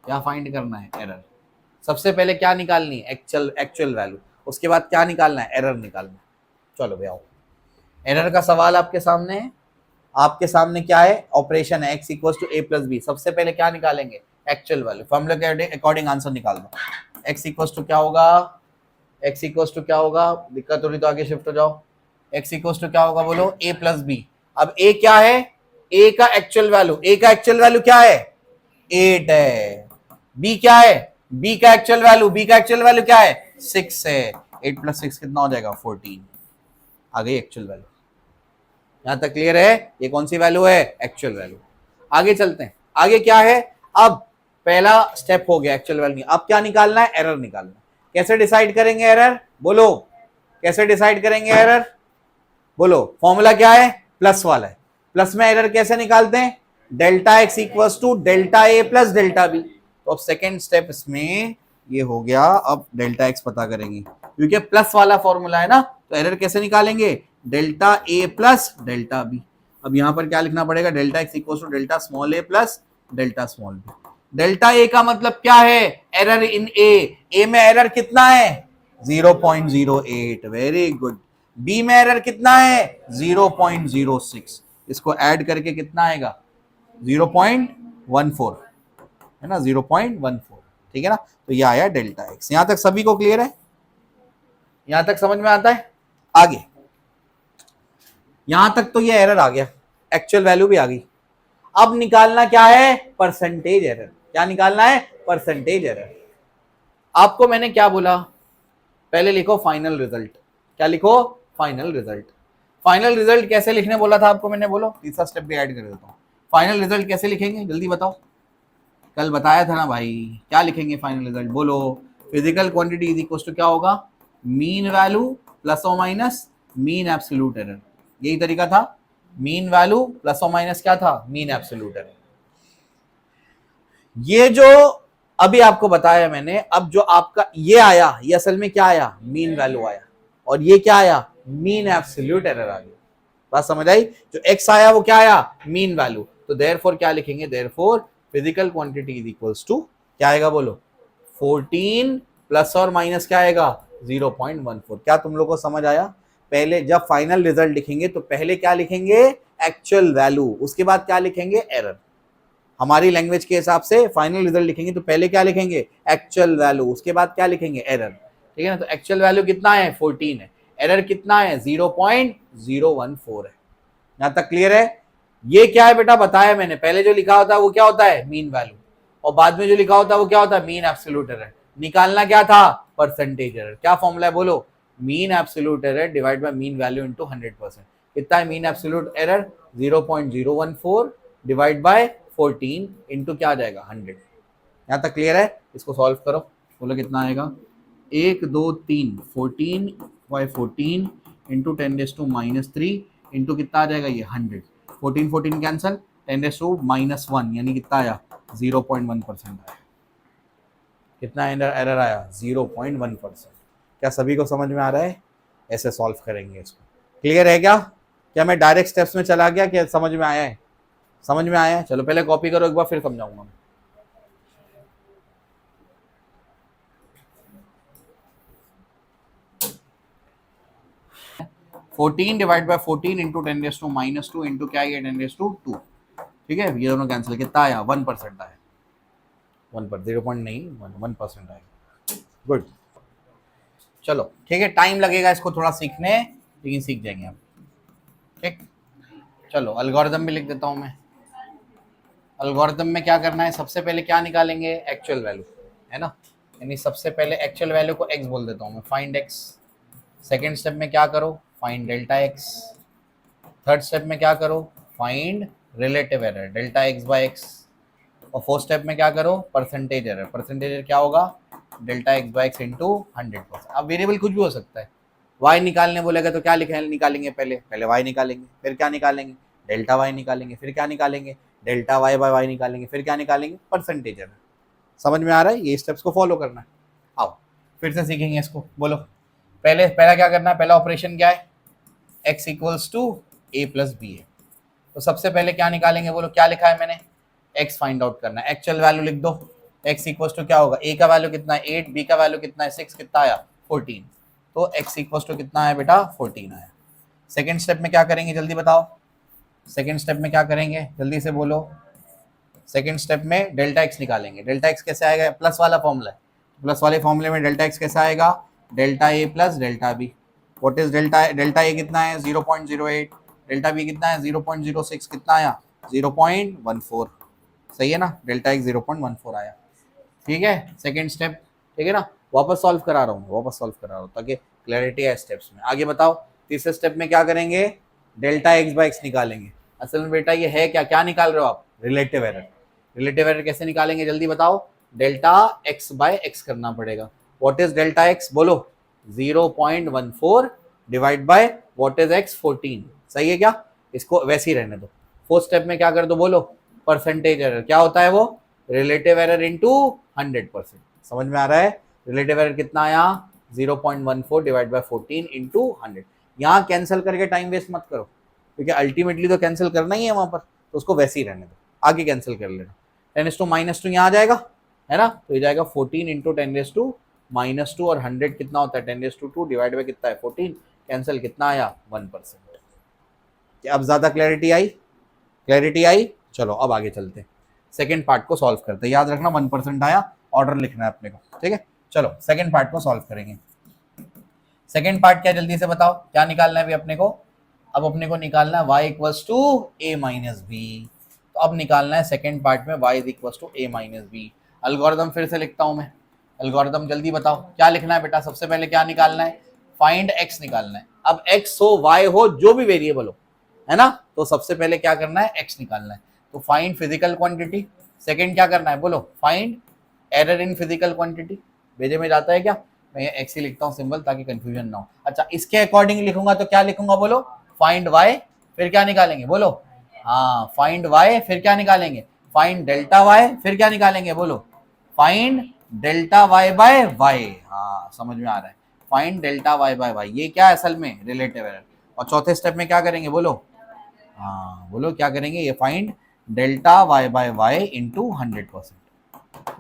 S1: क्या फाइंड करना है, एरर। सबसे पहले क्या निकालनी है, एक्चुअल वैल्यू। उसके बाद क्या निकालना है, एरर निकालना है। चलो भैया, एरर का सवाल आपके सामने है। आपके सामने क्या है, ऑपरेशन है x equals to a plus B. सबसे पहले क्या निकालेंगे, एक्चुअल वैल्यू। फॉर्मूला के अकॉर्डिंग आंसर निकाल दो। x इक्वल्स टू क्या होगा, x इक्वल्स टू क्या होगा, दिक्कत हो रही तो आगे शिफ्ट हो जाओ। x इक्वल्स टू क्या होगा बोलो, a प्लस बी। अब a क्या है, a का एक्चुअल वैल्यू। a का एक्चुअल वैल्यू क्या है, 8 है। b क्या है, b का एक्चुअल वैल्यू, b का एक्चुअल वैल्यू क्या है, 6 है। 8 प्लस 6 कितना हो जाएगा, 14। आ गई एक्चुअल वैल्यू। यहां तक क्लियर है, ये कौन सी वैल्यू है, एक्चुअल वैल्यू। आगे चलते हैं, आगे क्या है। अब पहला स्टेप हो गया एक्चुअल वैल्यू। अब क्या निकालना है, एरर निकालना है। कैसे डिसाइड करेंगे एरर बोलो, कैसे डिसाइड करेंगे एरर बोलो। फॉर्मूला क्या है, प्लस वाला है। प्लस में एरर कैसे निकालते हैं, delta X equals to delta A plus delta B. तो अब सेकेंड स्टेप इसमें ये हो गया। अब डेल्टा एक्स पता करेंगे क्योंकि प्लस वाला फॉर्मूला है ना, तो एरर कैसे निकालेंगे, delta A plus delta B. अब यहां पर क्या लिखना पड़ेगा, delta X equals to delta small A plus delta small B. Delta A का मतलब क्या है, एरर इन ए में एरर कितना है, 0.08। Very good. बी में एरर कितना है, 0.06। इसको ऐड करके कितना आएगा, 0.14 है ना, 0.14। ठीक है ना, तो ये आया डेल्टा एक्स। यहां तक सभी को क्लियर है, यहां तक समझ में आता है? आगे यहां तक तो ये एरर आ गया, एक्चुअल वैल्यू भी आ गई। अब निकालना क्या है? Percentage error. क्या निकालना है? Percentage error. आपको मैंने क्या बोला? पहले लिखो फाइनल रिजल्ट। क्या लिखो? Final result. फाइनल रिजल्ट कैसे लिखने बोला था आपको मैंने? बोलो, तीसरा स्टेप भी ऐड कर देता हूं। फाइनल रिजल्ट कैसे लिखेंगे जल्दी बताओ? कल बताया था ना भाई, क्या लिखेंगे फाइनल रिजल्ट? बोलो, physical quantity is equal to क्या होगा? मीन वैल्यू प्लस और माइनस मीन एब्सोल्यूट एरर। यही तरीका था, मीन वैल्यू प्लस और माइनस क्या था? Mean absolute error. ये जो अभी आपको बताया मैंने, अब जो आपका ये आया, ये असल में क्या आया? मीन वैल्यू आया। और ये क्या आया? मीन एब्सोल्यूट एरर आ गया। बात समझ आई? जो एक्स आया वो क्या आया? Mean value. तो देयरफॉर क्या लिखेंगे? Therefore physical quantity is equals to क्या आएगा? बोलो, 14 प्लस और माइनस क्या आएगा? 0.14। क्या तुम लोग को समझ आया? पहले जब फाइनल रिजल्ट लिखेंगे तो पहले क्या लिखेंगे? Actual value. उसके बाद क्या लिखेंगे? एरर। हमारी लैंग्वेज के हिसाब से फाइनल रिजल्ट लिखेंगे तो पहले क्या लिखेंगे? Actual value. उसके बाद क्या लिखेंगे? एरर। ठीक है ना? तो एक्चुअल वैल्यू कितना है? 14 है। एरर कितना है? 0.014 है। यहां तक क्लियर है? ये क्या है बेटा? बताया मैंने, पहले जो लिखा होता है वो क्या होता है? Mean value. और बाद में जो लिखा होता है वो क्या होता है? Mean absolute error. निकालना क्या था? Percentage error. क्या फॉर्मूला है? बोलो, mean absolute error divide by mean value into 100%। कितना है mean absolute error? 0.014 divide by 14 into क्या आ जाएगा? 100। यहां तक क्लियर है? इसको सॉल्व करो, बोलो कितना आएगा? 1 2 3 14/14 इंटू 10⁻³ इंटू कितना आ जाएगा? ये 100। 14 14 कैंसल, 10⁻⁻1 यानी कितना आया? 0.1% आया। कितना एरर आया? 0.1%। क्या सभी को समझ में आ रहा है? ऐसे सॉल्व करेंगे इसको। क्लियर है क्या? क्या मैं डायरेक्ट स्टेप्स में चला गया? क्या समझ में आया है? समझ में आया है? चलो पहले कॉपी करो एक बार, फिर समझाऊंगा मैं। 14 डिवाइड बाय 14 इंटू 10⁻² इंटू क्या है? 10⁻²। ठीक है, ये दोनों कैंसिल, कितना आया? 1% आया। 1%, 0 नहीं, 1% आएगा। गुड। चलो ठीक है, टाइम लगेगा इसको थोड़ा सीखने, लेकिन सीख जाएंगे हम। ठीक, चलो एल्गोरिथम भी लिख देता हूं मैं। एल्गोरिथम में क्या करना है? सबसे पहले क्या निकालेंगे? एक्चुअल वैल्यू, है ना? यानी सबसे पहले एक्चुअल वैल्यू को एक्स बोल देता हूं मैं, फाइंड एक्स। सेकेंड स्टेप में क्या करो? Find delta X. Third step में क्या करो? Find relative error delta X by X. और फोर्थ स्टेप में क्या करो? Percentage error. परसेंटेज एरर क्या होगा? Delta X by X into 100%। अब वेरिएबल कुछ भी हो सकता है। वाई निकालने बोलेगा तो क्या निकालेंगे? पहले वाई निकालेंगे, फिर क्या निकालेंगे? डेल्टा वाई निकालेंगे, फिर क्या निकालेंगे? डेल्टा वाई बाय वाई निकालेंगे, फिर क्या निकालेंगे? Percentage error. समझ में आ रहा है? ये स्टेप्स को फॉलो करना है। आओ फिर से सीखेंगे इसको। बोलो, पहला क्या करना है? पहला ऑपरेशन क्या है? x equals to A plus B है। तो सबसे पहले क्या निकालेंगे? बोलो, क्या लिखा है मैंने? x फाइंड आउट करना है। एक्चुअल वैल्यू लिख दो। x इक्वल्स टू क्या होगा? a का वैल्यू कितना है? 8, b का वैल्यू कितना है? 6, कितना आया? 14। तो x इक्वल्स टू कितना है बेटा? 14 आया। सेकेंड स्टेप में क्या करेंगे जल्दी बताओ? सेकेंड स्टेप में क्या करेंगे जल्दी से बोलो? सेकेंड स्टेप में डेल्टा एक्स निकालेंगे। डेल्टा एक्स कैसे आएगा? प्लस वाला फॉर्मूला है। प्लस वाले फॉर्मूले में डेल्टा एक्स कैसा आएगा? Delta A plus delta B. What is delta? Delta A कितना है? 0.08। डेल्टा बी कितना है? 0.06। कितना आया? 0.14। सही है ना? डेल्टा एक्स 0.14 आया। ठीक है, सेकेंड स्टेप। ठीक है ना? वापस सॉल्व करा रहा हूँ, वापस सॉल्व करा रहा हूँ ताकि क्लैरिटी है स्टेप्स में। आगे बताओ, तीसरे स्टेप में क्या करेंगे? डेल्टा एक्स बाय एक्स निकालेंगे। असल में बेटा ये है क्या? क्या निकाल रहे हो आप? Relative error. रिलेटिव एरर कैसे निकालेंगे जल्दी बताओ? डेल्टा एक्स बाय एक्स करना पड़ेगा। What is delta x? बोलो, 0.14 divide by what is x? 14। सही है क्या? इसको वैसे ही रहने दो। फोर्थ स्टेप में क्या कर दो? बोलो, परसेंटेज एरर। क्या होता है वो? Relative error into 100%। समझ में आ रहा है? रिलेटिव एरर कितना आया? 0.14 डिवाइड बाय 14 इंटू 100। यहाँ कैंसिल करके टाइम वेस्ट मत करो, क्योंकि अल्टीमेटली तो कैंसिल करना ही है वहां पर, तो उसको वैसे ही रहने दो। आगे कैंसिल कर लेना। 10⁻² यहाँ आ जाएगा, है ना? तो ये जाएगा 14 इंटू 10⁻² और 100 कितना होता है? 10⁻² डिवाइड बाय कितना है? 14। कैंसिल, कितना आया? 1%। क्या अब ज्यादा क्लैरिटी आई? क्लैरिटी आई? चलो अब आगे चलते हैं, सेकेंड पार्ट को सॉल्व करते हैं। याद रखना 1% आया, ऑर्डर लिखना है अपने को। ठीक है, चलो सेकेंड पार्ट को सॉल्व करेंगे। सेकेंड पार्ट क्या, जल्दी से बताओ क्या निकालना है अभी अपने को। अब अपने को निकालना है y equals to a minus B. तो अब निकालना है सेकेंड पार्ट में y is equals to a minus B. Algorithm फिर से लिखता हूं मैं। एल्गोरिथम जल्दी बताओ क्या लिखना है बेटा। सबसे पहले क्या निकालना है, फाइंड x निकालना है। अब x हो y हो जो भी वेरिएबल हो, है ना, तो सबसे पहले क्या करना है, x निकालना है। तो फाइंड फिजिकल क्वांटिटी। सेकंड क्या करना है बोलो, find error in physical quantity. भेजे में जाता है क्या, मैं ये x ही लिखता हूँ सिंबल ताकि कंफ्यूजन ना हो। अच्छा, इसके अकॉर्डिंग लिखूंगा तो क्या लिखूंगा बोलो, फाइंड y, फिर क्या निकालेंगे बोलो, हाँ फाइंड y, फिर क्या निकालेंगे, फाइंड डेल्टा y, फिर क्या निकालेंगे बोलो, find delta y by y। हाँ समझ में आ रहा है, find delta y by y। ये क्या है असल में, रिलेटिव एरर। और चौथे स्टेप में क्या करेंगे बोलो, हाँ बोलो क्या करेंगे, ये find delta y by y into 100%,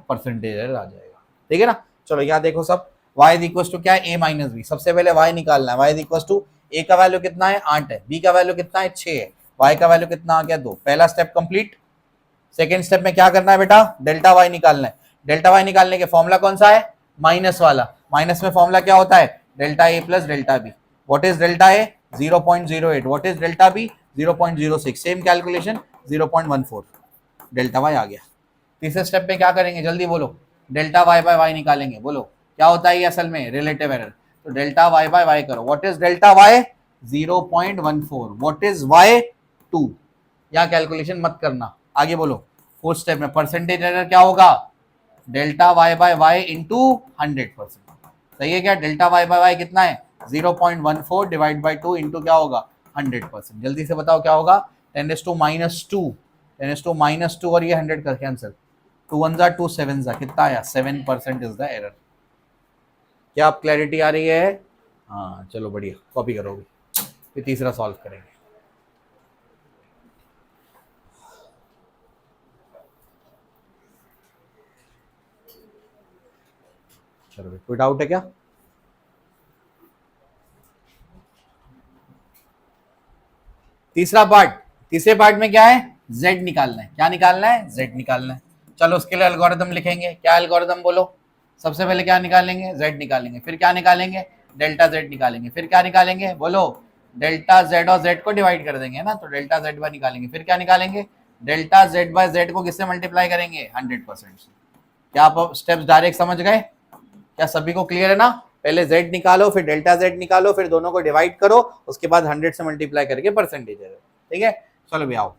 S1: percentage error आ जाएगा। ठीक है ना। चलो यहाँ देखो सब, y इज इक्वल टू क्या है, a माइनस बी। सबसे पहले y निकालना है। y is equal to a का वैल्यू कितना है 8 है, b का वैल्यू कितना है 6 है, y का वैल्यू कितना आ गया 2। पहला स्टेप कंप्लीट। सेकेंड स्टेप में क्या करना है बेटा, डेल्टा y निकालना है। डेल्टा y निकालने के फॉर्मूला कौन सा है, माइनस वाला। माइनस में फॉर्मूला क्या होता है, delta a plus delta b। What is delta a, 0.08। What is delta b, 0.06। Same calculation, 0.14। Delta y आ गया। तीसरे स्टेप पे क्या करेंगे जल्दी बोलो, डेल्टा y बाय y निकालेंगे। बोलो क्या होता है ये असल में, रिलेटिव एरर। तो डेल्टा y बाय y करो। What is delta y, 0.14। What is y, 2। यहाँ कैलकुलेशन मत करना, आगे बोलो। फोर्थ स्टेप में परसेंटेज एरर क्या होगा, delta y by y into 100%। सही है क्या, डेल्टा y बाय y कितना है 0.14 डिवाइड बाई 2 इंटू क्या होगा 100%। जल्दी से बताओ क्या होगा, 10⁻², 10⁻², और ये 100 का कैंसिल, 2 1 2 7 कितना आया 7% इज द एरर। क्या आप क्लैरिटी आ रही है, हाँ चलो बढ़िया, कॉपी करोगे। फिर तीसरा सॉल्व करेंगे। चलो कोई डाउट है क्या, तीसरा पार्ट। तीसरे पार्ट में क्या है, z निकालना है। क्या निकालना है, z निकालना है। चलो उसके लिए एल्गोरिथम लिखेंगे। क्या एल्गोरिथम बोलो, सबसे पहले क्या निकालेंगे, z निकालेंगे। फिर क्या निकालेंगे, डेल्टा z निकालेंगे। फिर क्या निकालेंगे बोलो, डेल्टा z और z को डिवाइड कर देंगे ना, तो डेल्टा z बाय निकालेंगे। फिर क्या निकालेंगे, डेल्टा z बाय z को किससे मल्टीप्लाई करेंगे, 100% से। क्या आप स्टेप्स डायरेक्ट समझ गए, क्या सभी को क्लियर है ना। पहले z निकालो, फिर डेल्टा z निकालो, फिर दोनों को डिवाइड करो, उसके बाद 100 से मल्टीप्लाई करके परसेंटेज है। ठीक है, चलो भी आओ।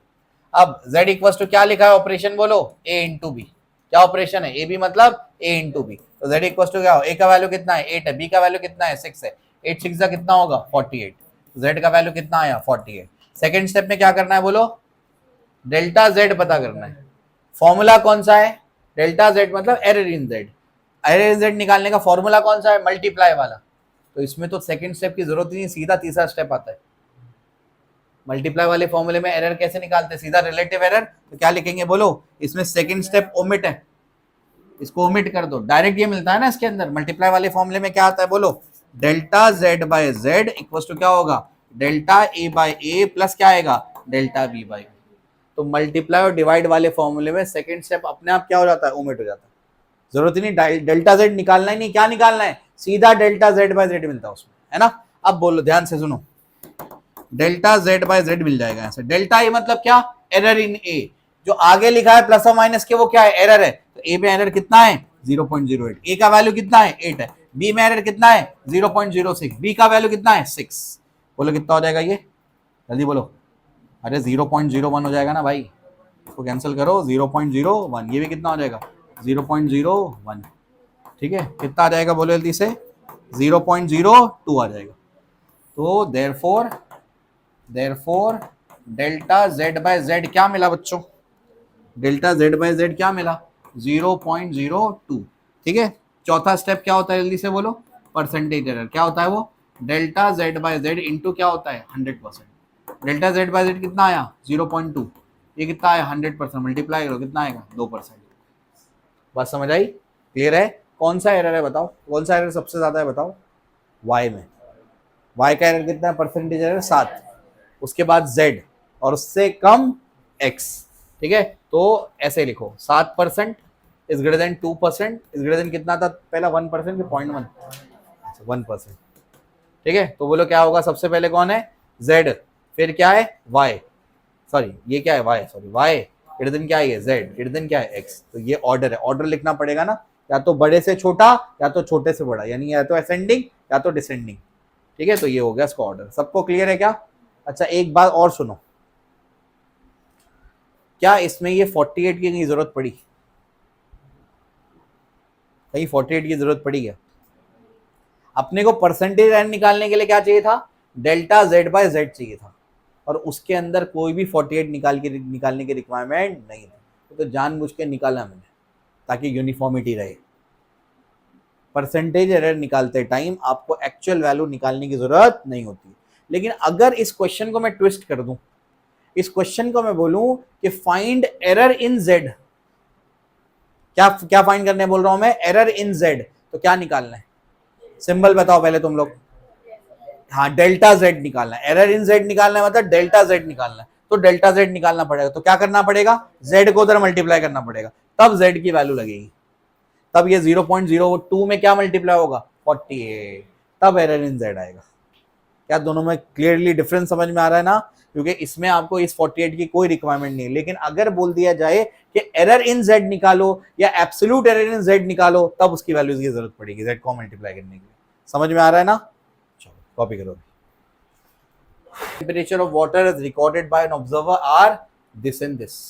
S1: अब z इक्वल टू क्या लिखा है ऑपरेशन बोलो, a इंटू बी। क्या ऑपरेशन है, ए बी मतलब a इंटू बी। तो z इक्वल टू क्या हो, a का वैल्यू कितना है 8 है, b का वैल्यू कितना है 6 है, 8 6 कितना होगा 48। z का वैल्यू कितना आया 48। सेकेंड स्टेप में क्या करना है बोलो, डेल्टा z पता करना है। फॉर्मूला कौन सा है, डेल्टा z मतलब error in z। Error in z निकालने का फॉर्मूला कौन सा है, मल्टीप्लाई वाला। तो इसमें तो सेकंड स्टेप की जरूरत नहीं, सीधा तीसरा स्टेप आता है। मल्टीप्लाई वाले फॉर्मूले में एरर कैसे निकालते हैं, सीधा रिलेटिव एरर। तो क्या लिखेंगे बोलो, इसमें सेकंड स्टेप ओमिट है, इसको ओमिट कर दो। डायरेक्ट ये मिलता है ना इसके अंदर। मल्टीप्लाई वाले फॉर्मूले में क्या आता है बोलो, delta z by z equal to क्या होगा, delta a by a plus क्या आएगा, डेल्टा b बाय। तो मल्टीप्लाई और डिवाइड वाले फॉर्मूले में सेकंड स्टेप अपने आप क्या हो जाता है, ओमिट हो जाता है। जरूरत ही नहीं डेल्टा z निकालना ही नहीं, क्या निकालना है, सीधा डेल्टा z बाय z मिलता है उसमें, है ना। अब बोलो ध्यान से सुनो, डेल्टा z बाय z मिल जाएगा ऐसे। डेल्टा ए मतलब क्या, एरर इन ए। जो आगे लिखा है प्लस और माइनस के वो क्या है, एरर है। तो ए में एरर कितना है 0.08, ए का वैल्यू कितना है 8 है, बी में एरर कितना है 0.06, बी का वैल्यू कितना है 6। बोलो कितना हो जाएगा ये, जल्दी बोलो। अरे 0.01 हो जाएगा ना भाई, इसको कैंसिल करो, 0.01। ये भी कितना हो जाएगा 0.01। ठीक है, कितना आ जाएगा बोलो जल्दी से, 0.02 आ जाएगा। तो therefore delta z by z क्या मिला बच्चों, डेल्टा z बाय z क्या मिला 0.02। ठीक है, चौथा स्टेप क्या होता है जल्दी से बोलो, परसेंटेज एरर। क्या होता है वो, delta z by z into क्या होता है 100%। डेल्टा z बाय z कितना आया 0.2, ये कितना आया 100%, मल्टीप्लाई करो कितना आएगा 2%। बात समझ आई, क्लियर है। कौन सा एरर है बताओ, कौन सा एरर सबसे ज्यादा है बताओ, y में। y का एरर कितना है, परसेंटेज एरर 7, उसके बाद z और उससे कम x। ठीक है, तो ऐसे लिखो 7% is greater than 2%, is greater than कितना था पहला 1% कि 0.1, 1%। ठीक है, तो बोलो क्या होगा, सबसे पहले कौन है, z, फिर क्या है y, सॉरी ये क्या है y, sorry y greater than क्या है ये z, ग्रेटर देन क्या है x। तो ये ऑर्डर है, ऑर्डर लिखना पड़ेगा ना, या तो बड़े से छोटा या तो छोटे से बड़ा, यानी या तो असेंडिंग या तो डिसेंडिंग। ठीक है, तो ये हो गया इसका ऑर्डर। सबको क्लियर है क्या? अच्छा एक बात और सुनो, क्या इसमें ये 48 की कहीं जरूरत पड़ी, कहीं 48 की जरूरत पड़ी क्या? अपने को परसेंटेज एंड निकालने के लिए क्या चाहिए था, डेल्टा z बाय z चाहिए था, और उसके अंदर कोई भी 48 निकालने की रिक्वायरमेंट नहीं है, तो जानबूझ के निकाला मैंने ताकि यूनिफॉर्मिटी रहे। परसेंटेज एरर निकालते टाइम आपको एक्चुअल वैल्यू निकालने की जरूरत नहीं होती। लेकिन अगर इस क्वेश्चन को मैं ट्विस्ट कर दूं, इस क्वेश्चन को मैं बोलूं कि फाइंड एरर इन z, क्या क्या फाइंड करने बोल रहा हूं मैं, एरर इन z, तो क्या निकालना है, सिंबल बताओ पहले तुम लोग। हाँ डेल्टा z निकालना है, एरर इन z निकालना है मतलब डेल्टा z निकालना है, तो डेल्टा z निकालना पड़ेगा, तो क्या करना पड़ेगा, z को उधर मल्टीप्लाई करना पड़ेगा, तब z की वैल्यू लगेगी। तब ये 0.02 में क्या मल्टीप्लाई होगा, 48, तब एरर इन z आएगा। क्या दोनों में क्लियरली डिफरेंस समझ में आ रहा है ना? क्योंकि इसमें आपको इस 48 की कोई रिक्वायरमेंट नहीं है। लेकिन अगर बोल दिया जाए कि एरर इन z निकालो या एब्सोल्यूट एरर इन z निकालो, तब उसकी वैल्यूज की जरूरत पड़ेगी z को मल्टीप्लाई करने के लिए। समझ में आ रहा है ना? चलो कॉपी करो। Temperature of water is recorded by an observer are this and this.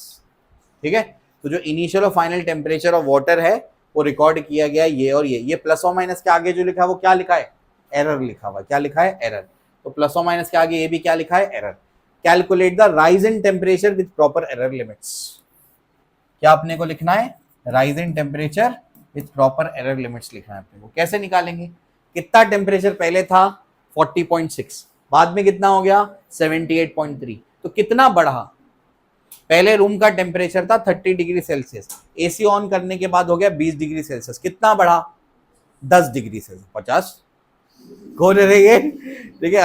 S1: ठीक है, तो जो इनिशियल और फाइनल टेम्परेचर ऑफ वाटर है वो रिकॉर्ड किया गया ये और ये प्लस और माइनस के आगे जो लिखा है वो क्या लिखा है, एरर लिखा हुआ। क्या लिखा है, एरर। तो प्लस और माइनस के आगे ये भी क्या लिखा है, error. Calculate the rise in temperature with proper error limits. क्या अपने को लिखना है, rise in temperature with proper error limits लिखना है अपने को। कैसे निकालेंगे, कितना टेम्परेचर पहले था 40.6, बाद में कितना हो गया 78.3, तो कितना बढ़ा, पहले रूम का टेम्परेचर था 30 डिग्री सेल्सियस, एसी ऑन करने के बाद हो गया 20 डिग्री सेल्सियस, कितना बढ़ा 10 डिग्री सेल्सियस, 50 कौन रहेंगे। ठीक है,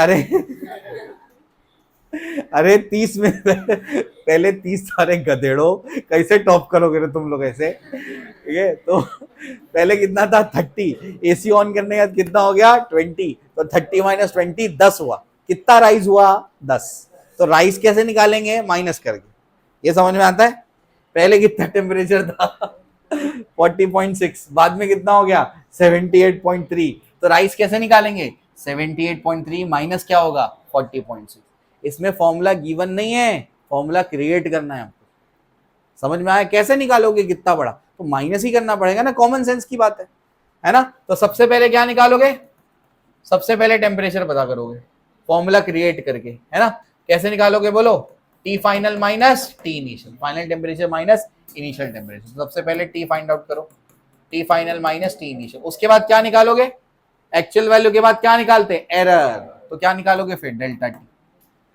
S1: अरे 30 में पहले 30 सारे गधेड़ो, कैसे टॉप करोगे रे तुम लोग ऐसे। ठीक है, तो पहले कितना था 30, एसी ऑन करने के बाद कितना हो गया 20, तो 30 माइनस 20 10 हुआ, कितना राइज हुआ 10। तो राइज कैसे निकालेंगे, माइनस करके। ये समझ में आता है, पहले कितना टेम्परेचर था 40.6, बाद में कितना हो गया 78.3, तो राइस कैसे निकालेंगे, 78.3 माइनस क्या होगा 40.6। इसमें फॉर्मूला गिवन नहीं है, फॉर्मूला क्रिएट करना है आपको। समझ में आया, कैसे निकालोगे कितना बड़ा, तो माइनस ही करना पड़ेगा ना, कॉमन सेंस की बात है ना। तो सबसे पहले क्या निकालोगे, सबसे पहले टेम्परेचर पता करोगे फॉर्मूला क्रिएट करके, है ना। कैसे निकालोगे बोलो, T final minus T initial, final temperature minus initial temperature. तो सबसे पहले टी फाइंड आउट करो, T final minus T initial. उसके बाद क्या निकालोगे, एक्चुअल वैल्यू के बाद क्या निकालते हैं, एरर। तो क्या निकालोगे फिर, डेल्टा टी।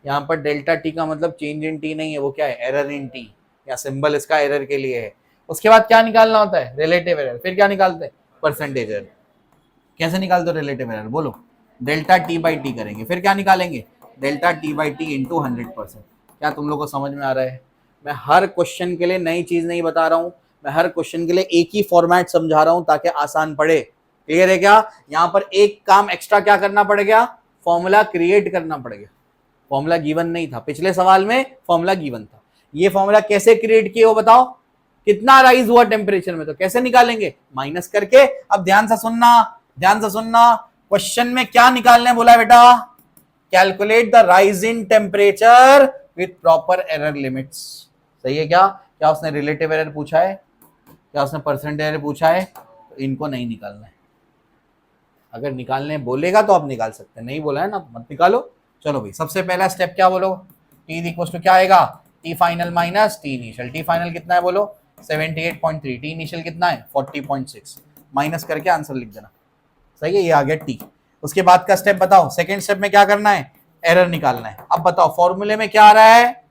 S1: यहाँ पर डेल्टा टी का मतलब चेंज इन टी नहीं है, वो क्या है, एरर इन टी, या सिंबल इसका एरर के लिए है। उसके बाद क्या निकालना होता है, रिलेटिव एरर। फिर क्या निकालते हैं, परसेंटेज एरर। कैसे निकालते हो रिलेटिव एरर, बोलो, डेल्टा टी बाई टी करेंगे, फिर क्या निकालेंगे, delta T by T into 100%। क्या तुम लोग को समझ में आ रहा है? मैं हर क्वेश्चन के लिए नई चीज नहीं बता रहा हूं, मैं हर क्वेश्चन के लिए एक ही फॉर्मेट समझा रहा हूं ताकि आसान पड़े। क्लियर है क्या? यहाँ पर एक काम एक्स्ट्रा क्या करना पड़ेगा, फॉर्मूला क्रिएट करना पड़ेगा। फॉर्मूला गिवन नहीं था, पिछले सवाल में फॉर्मूला गिवन था। ये फॉर्मूला कैसे क्रिएट किए वो बताओ, कितना राइज हुआ टेम्परेचर में, तो कैसे निकालेंगे, माइनस करके। अब ध्यान से सुनना, ध्यान से सुनना, क्वेश्चन में क्या निकालने बोला बेटा, calculate the rise in temperature with proper error limits. सही है क्या? क्या उसने रिलेटिव एरर पूछा है, क्या उसने परसेंट एरर पूछा है, तो इनको नहीं निकालना है। अगर निकालने बोलेगा तो आप निकाल सकते हैं, नहीं बोला है ना मत निकालो। चलो भाई, सबसे पहला स्टेप क्या बोलो, टी इक्वल टू क्या आएगा, T final minus T initial. T final कितना है बोलो 78.3, टी इनिशियल कितना है 40.6, माइनस करके आंसर लिख देना। सही है, ये आ गया टी। उसके बाद का स्टेप बताओ, सेकेंड स्टेप में क्या करना है, एरर निकालना है। अब बताओ फॉर्मूले में क्या आ रहा है,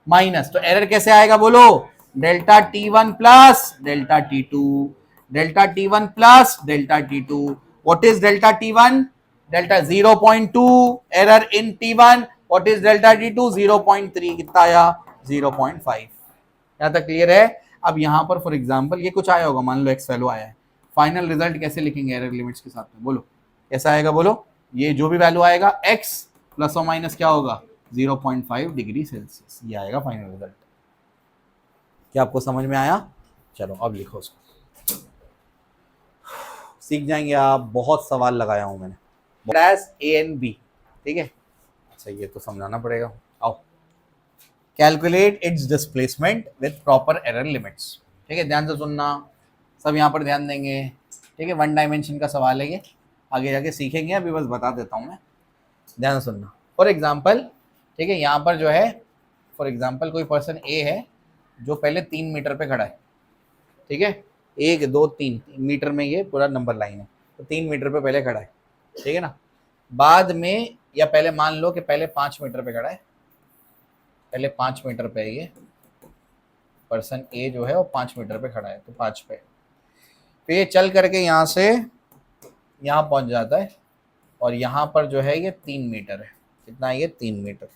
S1: माइनस, तो एरर कैसे आएगा बोलो, delta T1 plus delta T2, delta T1 plus delta T2। What is delta T1, delta 0.2, error in T1। What is delta T2, 0.3, कितना आया 0.5। यहां तक क्लियर है? अब यहां पर फॉर एग्जांपल ये कुछ आया होगा, मान लो एक्स वैल्यू आया है, फाइनल रिजल्ट कैसे लिखेंगे एरर लिमिट्स के साथ में, बोलो कैसा आएगा, बोलो ये जो भी वैल्यू आएगा x प्लस और माइनस क्या होगा 0.5 डिग्री सेल्सियस, ये आएगा फाइनल रिजल्ट। क्या आपको समझ में आया? चलो अब लिखो उसको, सीख जाएंगे आप। बहुत सवाल लगाया हूं मैंने, डैश ए एंड बी, ठीक है। अच्छा ये तो समझाना पड़ेगा। आओ, calculate its displacement with proper error limits, ठीक है। ध्यान से सुनना, सब यहाँ पर ध्यान देंगे, ठीक है। 1 डायमेंशन का सवाल है ये, आगे जाके सीखेंगे, अभी बस बता देता हूँ मैं, ध्यान से सुनना। फॉर एग्जाम्पल, ठीक है, यहाँ पर जो है फॉर एग्जाम्पल कोई पर्सन ए है जो पहले 3 मीटर पे खड़ा है, ठीक है। 1 2 3 मीटर में ये पूरा नंबर लाइन है, तो 3 मीटर पे पहले खड़ा है, ठीक है ना। बाद में, या पहले मान लो कि पहले 5 मीटर पे खड़ा है, पहले 5 मीटर पे ये पर्सन ए जो है वो 5 मीटर पे खड़ा है, तो 5 पे फिर ये चल करके यहाँ से यहाँ पहुँच जाता है, और यहाँ पर जो है ये 3 मीटर है। कितना है ये? 3 मीटर,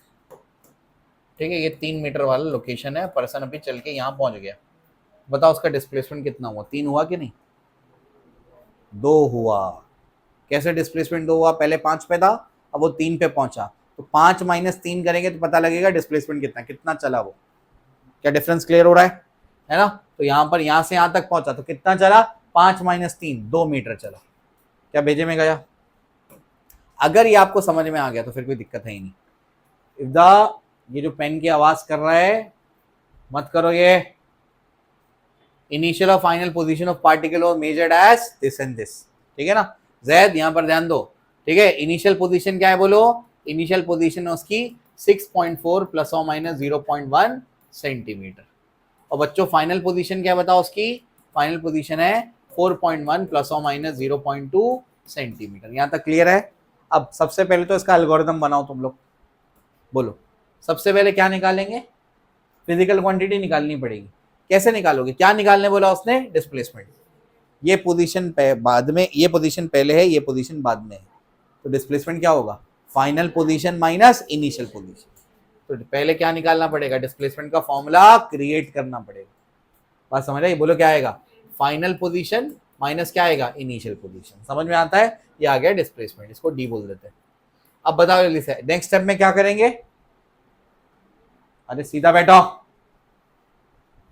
S1: ठीक है। ये 3 मीटर वाला लोकेशन है, पर्सन अभी चल के यहाँ पहुँच गया। बताओ उसका डिस्प्लेसमेंट कितना हुआ? 3 हुआ कि नहीं? 2 हुआ। कैसे डिस्प्लेसमेंट 2 हुआ? पहले 5 पे था, अब वो 3 पे पहुंचा, तो 5 माइनस 3 करेंगे तो पता लगेगा डिस्प्लेसमेंट कितना चला वो। क्या डिफरेंस क्लियर हो रहा है ना। तो यहाँ पर यहाँ से यहाँ तक पहुंचा तो कितना चला? 5 माइनस 3 2 मीटर चला। क्या भेजे में गया? अगर ये आपको समझ में आ गया तो फिर कोई दिक्कत है ही नहीं। इफ द, ये जो पेन की आवाज कर रहा है मत करो, ये इनिशियल और फाइनल पोजीशन ऑफ पार्टिकल और measured as this and this, ठीक है ना। जैद यहाँ पर ध्यान दो, ठीक है। इनिशियल पोजीशन क्या है बोलो? इनिशियल पोजीशन है उसकी 6.4 प्लस और माइनस 0.1 सेंटीमीटर। और बच्चों फाइनल पोजीशन क्या बताओ उसकी? फाइनल पोजीशन है 4.1 प्लस और माइनस 0.2 सेंटीमीटर। यहाँ तक क्लियर है? अब सबसे पहले तो इसका एल्गोरिथम बनाओ तुम लोग, बोलो सबसे पहले क्या निकालेंगे? फिजिकल क्वांटिटी निकालनी पड़ेगी। कैसे निकालोगे? क्या निकालने बोला उसने? डिस्प्लेसमेंट। ये पोजीशन बाद में, ये पोजीशन पहले है, ये पोजीशन बाद में है, तो डिस्प्लेसमेंट क्या होगा? Final position minus initial position. तो पहले क्या निकालना पड़ेगा? डिस्प्लेसमेंट का फॉर्मूला क्रिएट करना पड़ेगा। बात समझ रहे? बोलो क्या आएगा? फाइनल पोजीशन माइनस क्या आएगा? Initial position. समझ में आता है? ये आ गया डिस्प्लेसमेंट, इसको डी बोल देते हैं। अब बताओ जल्दी से नेक्स्ट स्टेप में क्या करेंगे? अरे सीधा बैठो।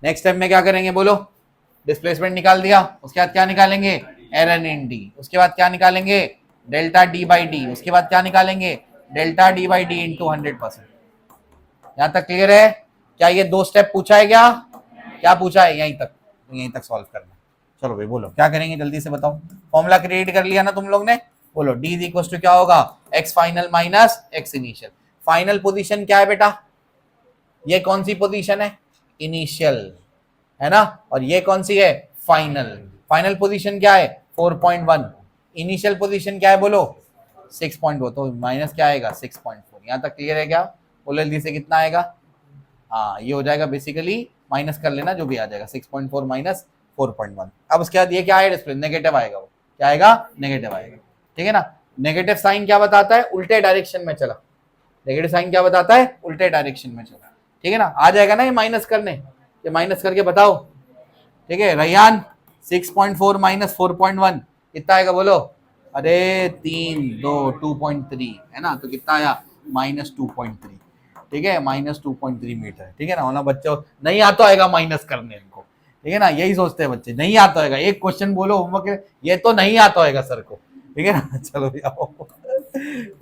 S1: नेक्स्ट स्टेप में क्या करेंगे बोलो? डिस्प्लेसमेंट निकाल दिया, उसके बाद क्या निकालेंगे? Error in D. उसके बाद क्या निकालेंगे? Delta D by D. उसके बाद क्या निकालेंगे? Delta D by D into 100%। यहां तक क्लियर है? क्या ये 2 स्टेप पूछा है? क्या पूछा है? यहीं तक सॉल्व करना। चलो भाई बोलो क्या करेंगे, जल्दी से बताओ। फॉर्मूला क्रिएट कर लिया ना तुम लोग ने? बोलो डी इज इक्वल टू क्या होगा? X final minus x initial. Final position क्या है बेटा? ये कौन सी पोजीशन है? इनिशियल, है ना। और ये कौन सी है? फाइनल। फाइनल पोजीशन क्या है? 4.1। इनिशियल पोजीशन क्या है बोलो? 6.4। तो माइनस क्या आएगा? 6.4। यहाँ तक क्लियर है क्या? बोलो जल्दी से कितना आएगा? हाँ ये हो जाएगा बेसिकली, माइनस कर लेना जो भी आ जाएगा, 6.4 माइनस 4.1। अब उसके बाद ये क्या है? डिस्प्ले नेगेटिव आएगा। वो क्या आएगा? नेगेटिव आएगा, ठीक है ना। नेगेटिव साइन क्या बताता है? उल्टे डायरेक्शन में चला। नेगेटिव साइन क्या बताता है? उल्टे डायरेक्शन में चला, ठीक है ना। आ जाएगा ना ये माइनस करने, ये माइनस करके बताओ, ठीक है। रैयान 6.4 माइनस 4.1 कितना आएगा बोलो? अरे 3 2 2.3 है ना, तो कितना आया? माइनस 2.3, ठीक है। माइनस 2.3 मीटर, ठीक है ना। होना बच्चों नहीं आता होगा माइनस करने इनको, ठीक है ना। यही सोचते हैं बच्चे, नहीं आता होगा। एक क्वेश्चन बोलो होमवर्क, ये तो नहीं आता होगा सर को, ठीक है ना। चलो आओ।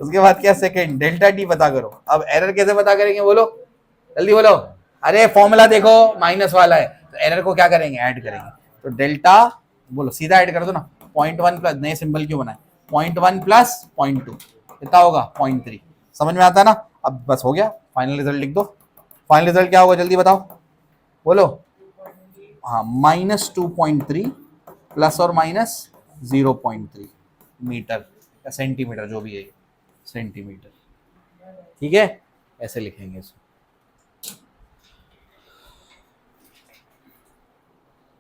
S1: उसके बाद क्या? सेकंड डेल्टा टी पता करो। अब एरर कैसे पता करेंगे बोलो? जल्दी बोलो। अरे फॉर्मूला देखो माइनस वाला है, तो एरर को क्या करेंगे? ऐड करेंगे। तो डेल्टा बोलो सीधा ऐड कर दो ना। 0.1 प्लस, नए सिंबल क्यों बनाए? 0.1 प्लस 0.2 कितना होगा? 0.3। समझ में आता है ना? अब बस हो गया, फाइनल रिजल्ट लिख दो। फाइनल रिजल्ट क्या होगा जल्दी बताओ बोलो? हाँ माइनस 2.3 प्लस और माइनस 0.3 मीटर या सेंटीमीटर, जो भी है सेंटीमीटर, ठीक है। ऐसे लिखेंगे इसको।